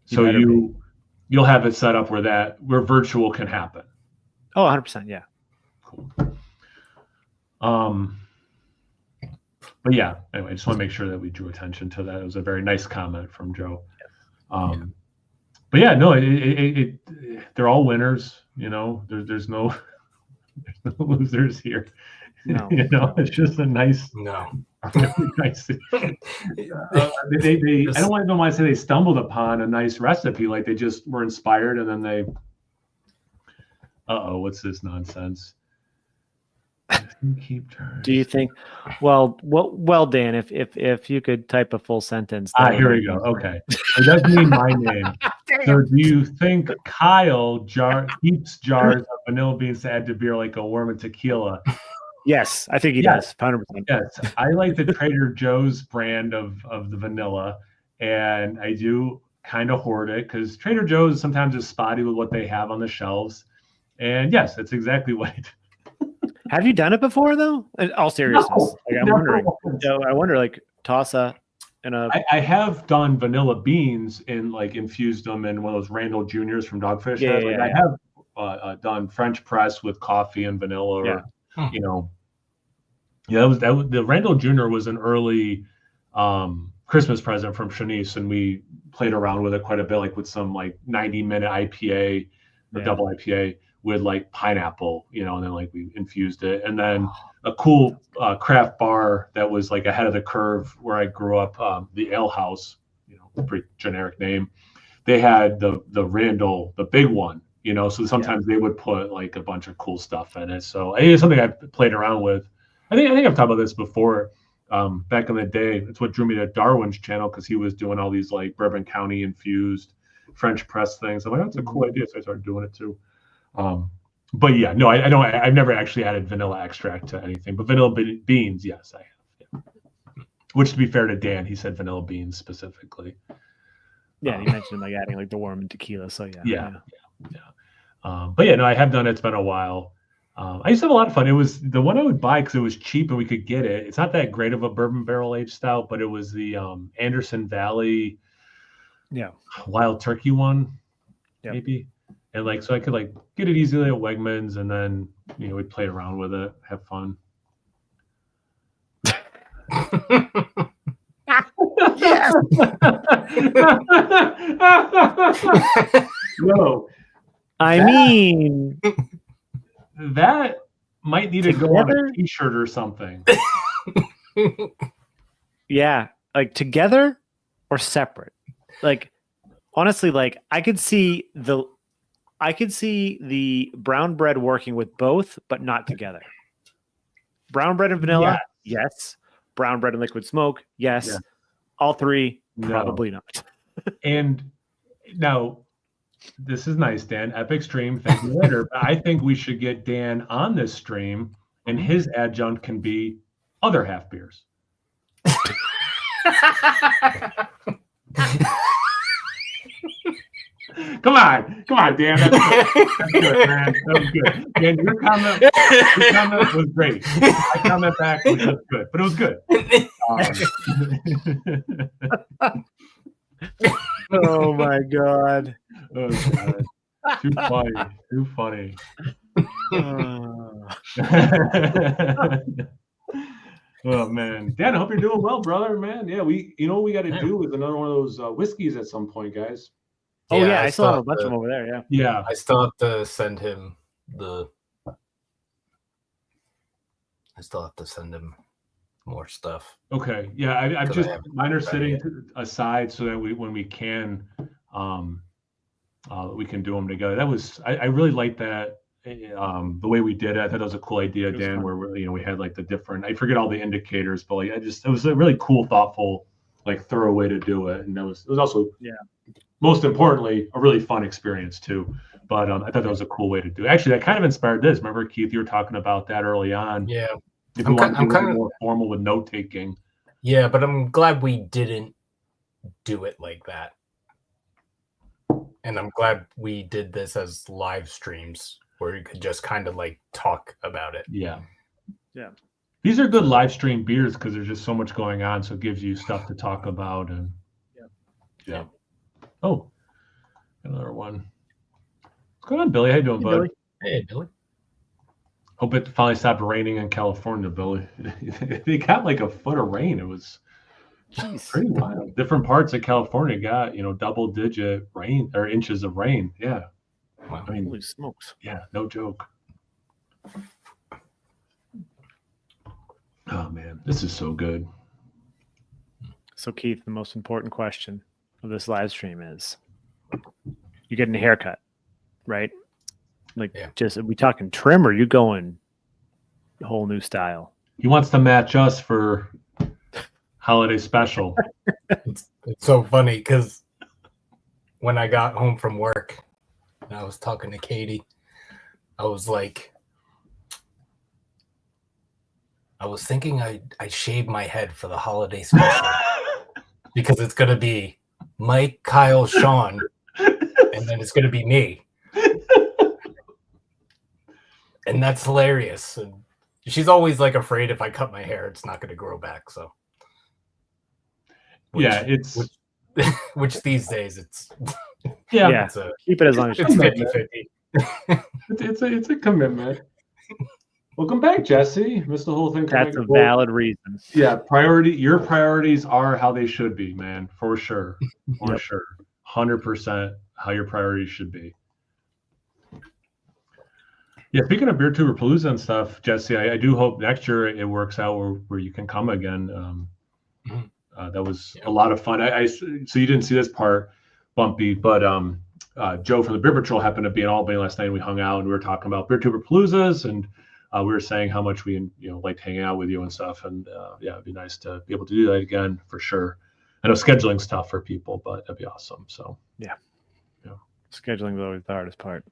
So you'll have it set up where virtual can happen. Oh, 100%. Yeah. Cool. But yeah, anyway, I just want to make sure that we drew attention to that. It was a very nice comment from Joe. But yeah, no, they're all winners. There's no losers here. No. It's just a nice. No. Nice. I don't even want to say they stumbled upon a nice recipe. Like they just were inspired, and then they. What's this nonsense? Do you think? Well, Dan, if you could type a full sentence. Here we go. Okay, it does mean my name. So, do you think Kyle keeps jars of vanilla beans to add to beer like a worm and tequila? Yes, I think he does. 100%. Yes, I like the Trader Joe's brand of the vanilla, and I do kind of hoard it because Trader Joe's sometimes is spotty with what they have on the shelves. And yes, that's exactly what. Have you done it before, though? In all seriousness, I wonder, like toss a. I have done vanilla beans and like infused them in one of those Randall Juniors from Dogfish. I have done French press with coffee and vanilla. That was the Randall Jr. was an early Christmas present from Shanice, and we played around with it quite a bit, like with some like 90-minute IPA or double IPA with like pineapple, and then like we infused it. And then a cool craft bar that was like ahead of the curve where I grew up, the Ale House, pretty generic name. They had the Randall, the big one, so sometimes they would put like a bunch of cool stuff in it. So it's something I played around with. I think I've talked about this before. Back in the day, it's what drew me to Darwin's channel, because he was doing all these like Bourbon County infused French press things. I'm like, that's a cool idea. So I started doing it too. But yeah, no, I don't. I've never actually added vanilla extract to anything, but vanilla beans, yes, I have. Yeah. Which, to be fair to Dan, he said vanilla beans specifically. Yeah, you mentioned like adding like the worm and tequila. So yeah. But yeah, no, I have done it. It's been a while. I used to have a lot of fun. It was the one I would buy because it was cheap and we could get it. It's not that great of a bourbon barrel aged stout, but it was the Anderson Valley, Wild Turkey one, maybe. And like, so I could like get it easily at Wegmans, and then we'd play around with it, have fun. Yes. No. I mean, that might need to go on a t-shirt or something. Yeah, like together or separate. Like honestly, like I could see I could see the brown bread working with both, but not together. Brown bread and vanilla, yes. Brown bread and liquid smoke, yes. Yeah. All three, No. probably not. And now, this is nice, Dan. Epic stream. Thank you later. But I think we should get Dan on this stream, and his adjunct can be other half beers. Come on, Dan. That's good, man. That was good. Dan, your comment was great. My comment back was just good, but it was good. Oh my god. Oh, God. Too funny. Oh man, Dan, I hope you're doing well, brother. Man, yeah, what we got to do is another one of those whiskeys at some point, guys. Oh yeah, I still have a bunch of them over there. Yeah, I still have to send him more stuff. Okay, yeah, I'm just mine are sitting aside so that when we can do them together. That was I really like that. The way we did it, I thought that was a cool idea, Dan. Where we had like the different, I forget all the indicators, but like it was a really cool, thoughtful, like thorough way to do it, and it was also most importantly a really fun experience too. But I thought that was a cool way to do it. Actually, that kind of inspired this. Remember, Keith, you were talking about that early on. Yeah, if you want to be more formal with note taking. Yeah, but I'm glad we didn't do it like that, and I'm glad we did this as live streams where you could just kind of like talk about it. Yeah. These are good live stream beers because there's just so much going on, so it gives you stuff to talk about. And yeah. Oh, another one. What's going on, Billy? How you doing, bud? Billy. Hey, Billy. Hope it finally stopped raining in California, Billy. They got like a foot of rain. It was pretty wild. Different parts of California got double-digit rain or inches of rain. Yeah. Wow. I mean, holy smokes. Yeah, no joke. Oh man, this is so good. So Keith, the most important question of this live stream is you're getting a haircut, right? Like just, are we talking trim or are you going a whole new style? He wants to match us for holiday special. It's so funny because when I got home from work and I was talking to Katie, I was like, I was thinking I'd shave my head for the holiday special because it's going to be Mike, Kyle, Sean, and then it's going to be me. And that's hilarious. And she's always like afraid if I cut my hair, it's not going to grow back. So, which these days it's keep it as long as it's 50-50. It's a commitment. Welcome back, Jesse. Missed the whole thing. That's a valid reason. Yeah, your priorities are how they should be, man, for sure. For sure. 100% how your priorities should be. Yeah, speaking of BeerTuber Palooza and stuff, Jesse, I do hope next year it works out where you can come again. That was a lot of fun. So you didn't see this part, Bumpy, but Joe from the Beer Patrol happened to be in Albany last night, and we hung out and we were talking about BeerTuber Paloozas, and we were saying how much we liked hanging out with you and stuff. And it'd be nice to be able to do that again for sure. I know scheduling's tough for people, but that'd be awesome. So scheduling is always the hardest part.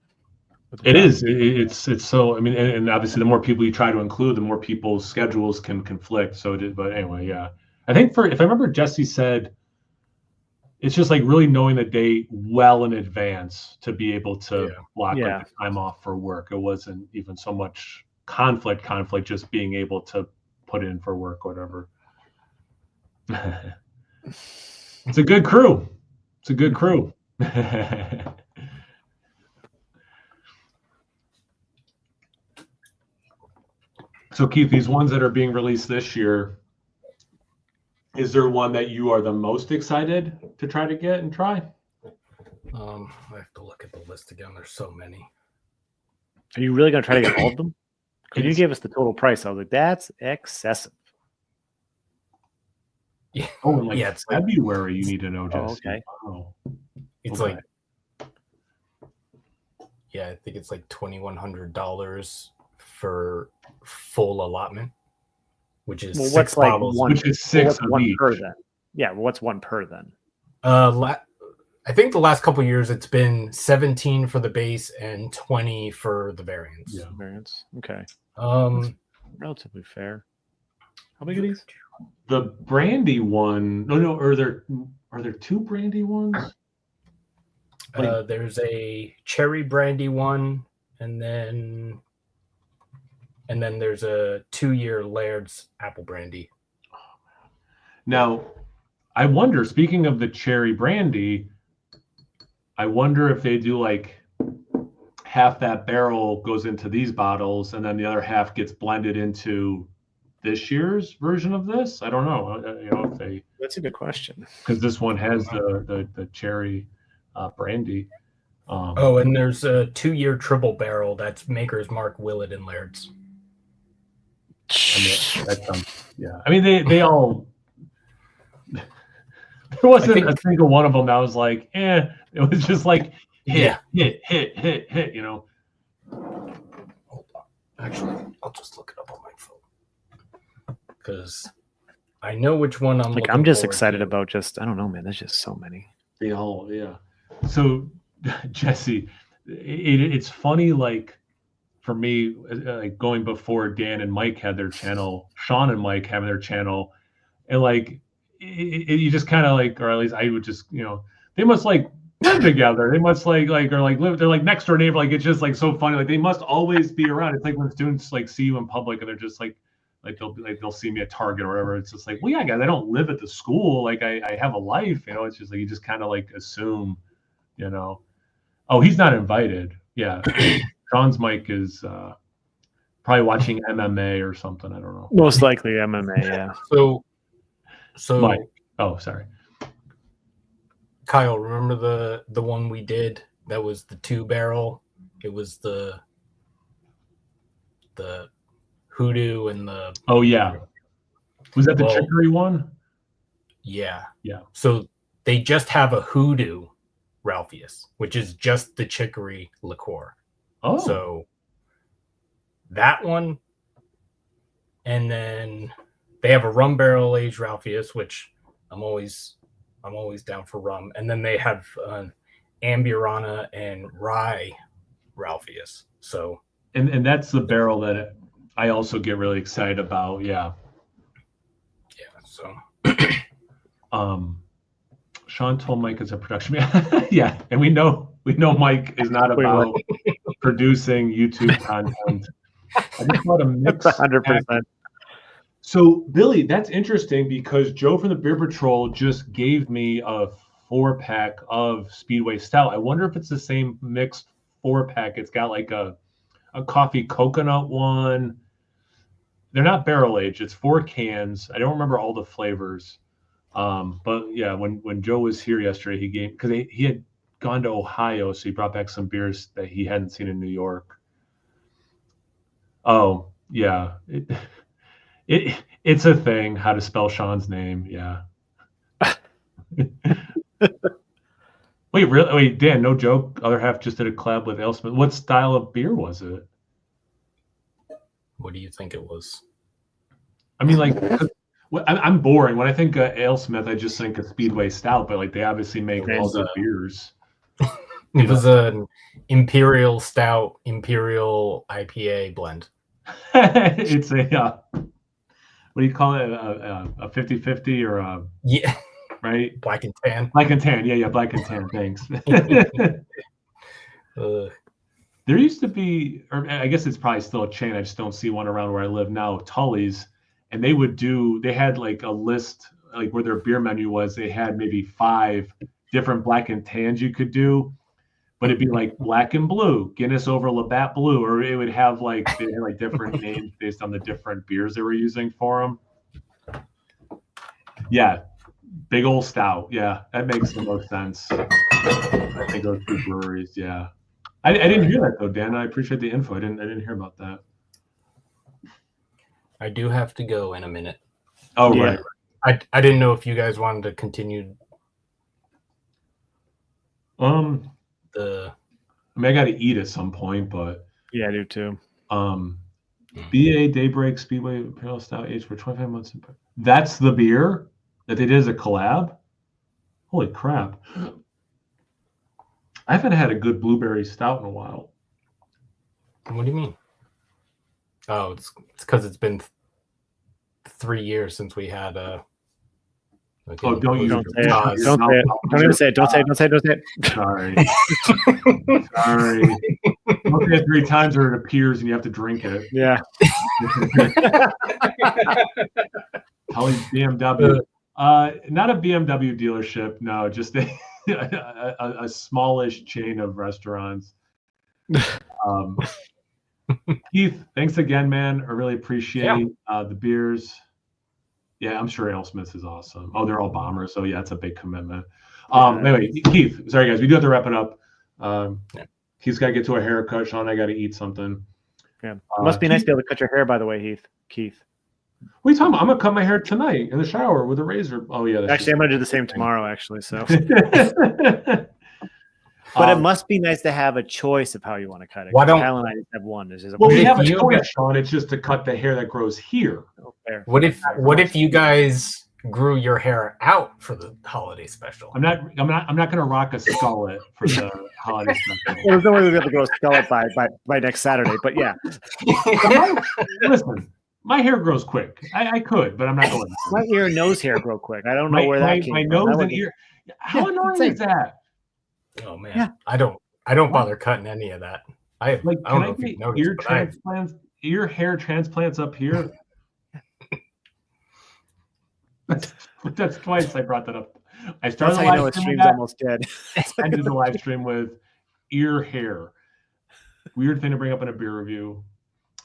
It is. It's so. I mean, and obviously, the more people you try to include, the more people's schedules can conflict. So, but anyway, yeah. I think if I remember, Jesse said, it's just like really knowing the date well in advance to be able to block like, the time off for work. It wasn't even so much conflict, just being able to put in for work, whatever. It's a good crew. So Keith, these ones that are being released this year, is there one that you are the most excited to try to get and try? I have to look at the list again. There's so many. Are you really going to try to get all of them? Because you gave us the total price. I was like, that's excessive. Yeah. Oh, and it's February. You need to know, Jesse. Okay. Oh. It's like, yeah, I think it's like $2,100 for full allotment, which is six bottles. Which is six of one each. per then. Yeah, well, what's one per then? I think the last couple of years it's been 17 for the base and 20 for the variants. Yeah, variants. Okay. That's relatively fair. How big are these? The brandy one. No. Are there two brandy ones? There's a cherry brandy one, and then there's a 2-year Laird's apple brandy. Now, I wonder, speaking of the cherry brandy, I wonder if they do like half that barrel goes into these bottles and then the other half gets blended into this year's version of this. I don't know. If they. That's a good question. Because this one has the cherry brandy. And there's a 2-year triple barrel that's Maker's Mark, Willett, and Laird's. I mean, that sounds, yeah. I mean, they all. There wasn't a single one of them that was like, eh. It was just like hit. You know. Hold on. Actually, I'll just look it up on my phone because I know which one I'm. Like, I'm just excited about. Just I don't know, man. There's just so many. They all, yeah. So, Jesse, it's funny. Like for me, like going before Dan and Mike had their channel, Sean and Mike having their channel, and like. You just kind of like, or at least I would just, they must like live together. They must like or like live. They're like next door neighbor. Like it's just like so funny. Like they must always be around. It's like when students like see you in public and they're just like they'll see me at Target or whatever. It's just like, well, yeah, guys, I don't live at the school. Like I have a life. It's just like you just kind of like assume, Oh, he's not invited. Yeah, Sean's mic is probably watching MMA or something. I don't know. Most likely MMA. Yeah. So Mike. Oh, sorry. Kyle, remember the one we did that was the 2-barrel? It was the hoodoo and the. Oh yeah. Was that the chicory one? Yeah. Yeah. So they just have a hoodoo Ralphius, which is just the chicory liqueur. Oh. So that one, and then they have a rum barrel aged Ralphius, which I'm always down for rum. And then they have an Amburana and rye Ralphius. So and that's the barrel that I also get really excited about. Yeah. Yeah. So Sean told Mike it's a production. Yeah, and we know Mike is not about producing YouTube content. I just want to mix 100%. So, Billy, that's interesting because Joe from the Beer Patrol just gave me a 4-pack of Speedway Stout. I wonder if it's the same mixed 4-pack. It's got like a coffee coconut one. They're not barrel aged. It's 4 cans. I don't remember all the flavors. But yeah, when Joe was here yesterday, he gave because he had gone to Ohio, so he brought back some beers that he hadn't seen in New York. Oh yeah. It's a thing how to spell Sean's name. Yeah. Wait, really? Wait, Dan, no joke. Other half just did a collab with AleSmith. What style of beer was it? What do you think it was? I mean, like, I'm boring. When I think AleSmith, I just think of Speedway Stout, but like they obviously make all the beers. It was an Imperial Stout, Imperial IPA blend. It's a what do you call it? A 50-50 or a yeah, right? Black and tan. Black and tan. Yeah, black and tan. Thanks. There used to be, or I guess it's probably still a chain. I just don't see one around where I live now. Tully's, and they had like a list, like where their beer menu was. They had maybe 5 different black and tans you could do. But it'd be like black and blue, Guinness over Labatt Blue, or it would have like they had like different names based on the different beers they were using for them. Yeah, big old stout. Yeah, that makes the most sense. I think those 2 breweries. Yeah, I didn't hear that though, Dan. I appreciate the info. I didn't hear about that. I do have to go in a minute. Oh yeah. Right. I didn't know if you guys wanted to continue. I mean, I got to eat at some point, but yeah, I do too. BA Daybreak Speedway Imperial Stout aged for 25 months. That's the beer that they did as a collab. Holy crap! I haven't had a good blueberry stout in a while. What do you mean? Oh, it's because it's been 3 years since we had a. Oh, don't say it. Don't say it. Don't even say it. Don't say it. Don't say it. Don't say it. Sorry. Sorry. Don't say it 3 times or it appears and you have to drink it. Yeah. Probably BMW. Not a BMW dealership. No, just a smallish chain of restaurants. Keith, thanks again, man. I really appreciate the beers. Yeah, I'm sure AleSmiths is awesome. Oh, they're all bombers, so yeah, it's a big commitment. Anyway, Keith, sorry guys, we do have to wrap it up. Keith's got to get to a haircut. Sean, I got to eat something. Yeah, must be nice to be able to cut your hair, by the way, Keith. What are you talking about? I'm gonna cut my hair tonight in the shower with a razor. Oh yeah, actually, I'm gonna do the same tomorrow. Actually, so. But it must be nice to have a choice of how you want to cut it. Why don't Hal and I just have one? It's just well, we have a choice, Sean. It's just to cut the hair that grows here. Oh, fair. What if you guys grew your hair out for the holiday special? I'm not gonna rock a skullet for the holiday special. Well, there's no way we're gonna grow a skullet by next Saturday. But yeah, listen, my hair grows quick. I could, but I'm not going to. My ear and nose hair grow quick. I don't know where that came from. My nose and ear. How annoying is that? Oh man, yeah. I don't bother cutting any of that. I don't know if you noticed, ear transplants, ear hair transplants up here. That's twice I brought that up. I started the live stream with almost dead. Ended the live stream with ear hair. Weird thing to bring up in a beer review.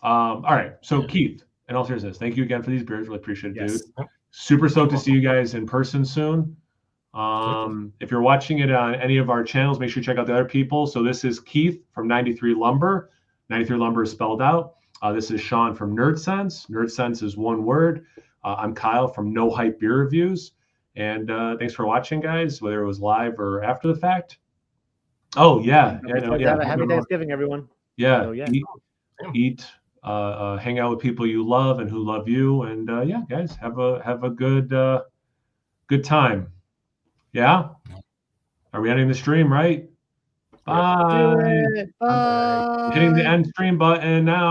All right, so Keith, in all seriousness, thank you again for these beers. Really appreciate it, dude. Super stoked to see you guys in person soon. If you're watching it on any of our channels, make sure you check out the other people. So this is Keith from 93 Lumber. 93 Lumber is spelled out. This is Sean from Nerdsense. Nerdsense is one word. I'm Kyle from No Hype Beer Reviews. And thanks for watching, guys, whether it was live or after the fact. Oh, yeah. Happy Thanksgiving, everyone. Yeah. So, eat, hang out with people you love and who love you. And yeah, guys, have a good time. Yeah? Are we ending the stream, right? Bye. Bye. Hitting the end stream button now.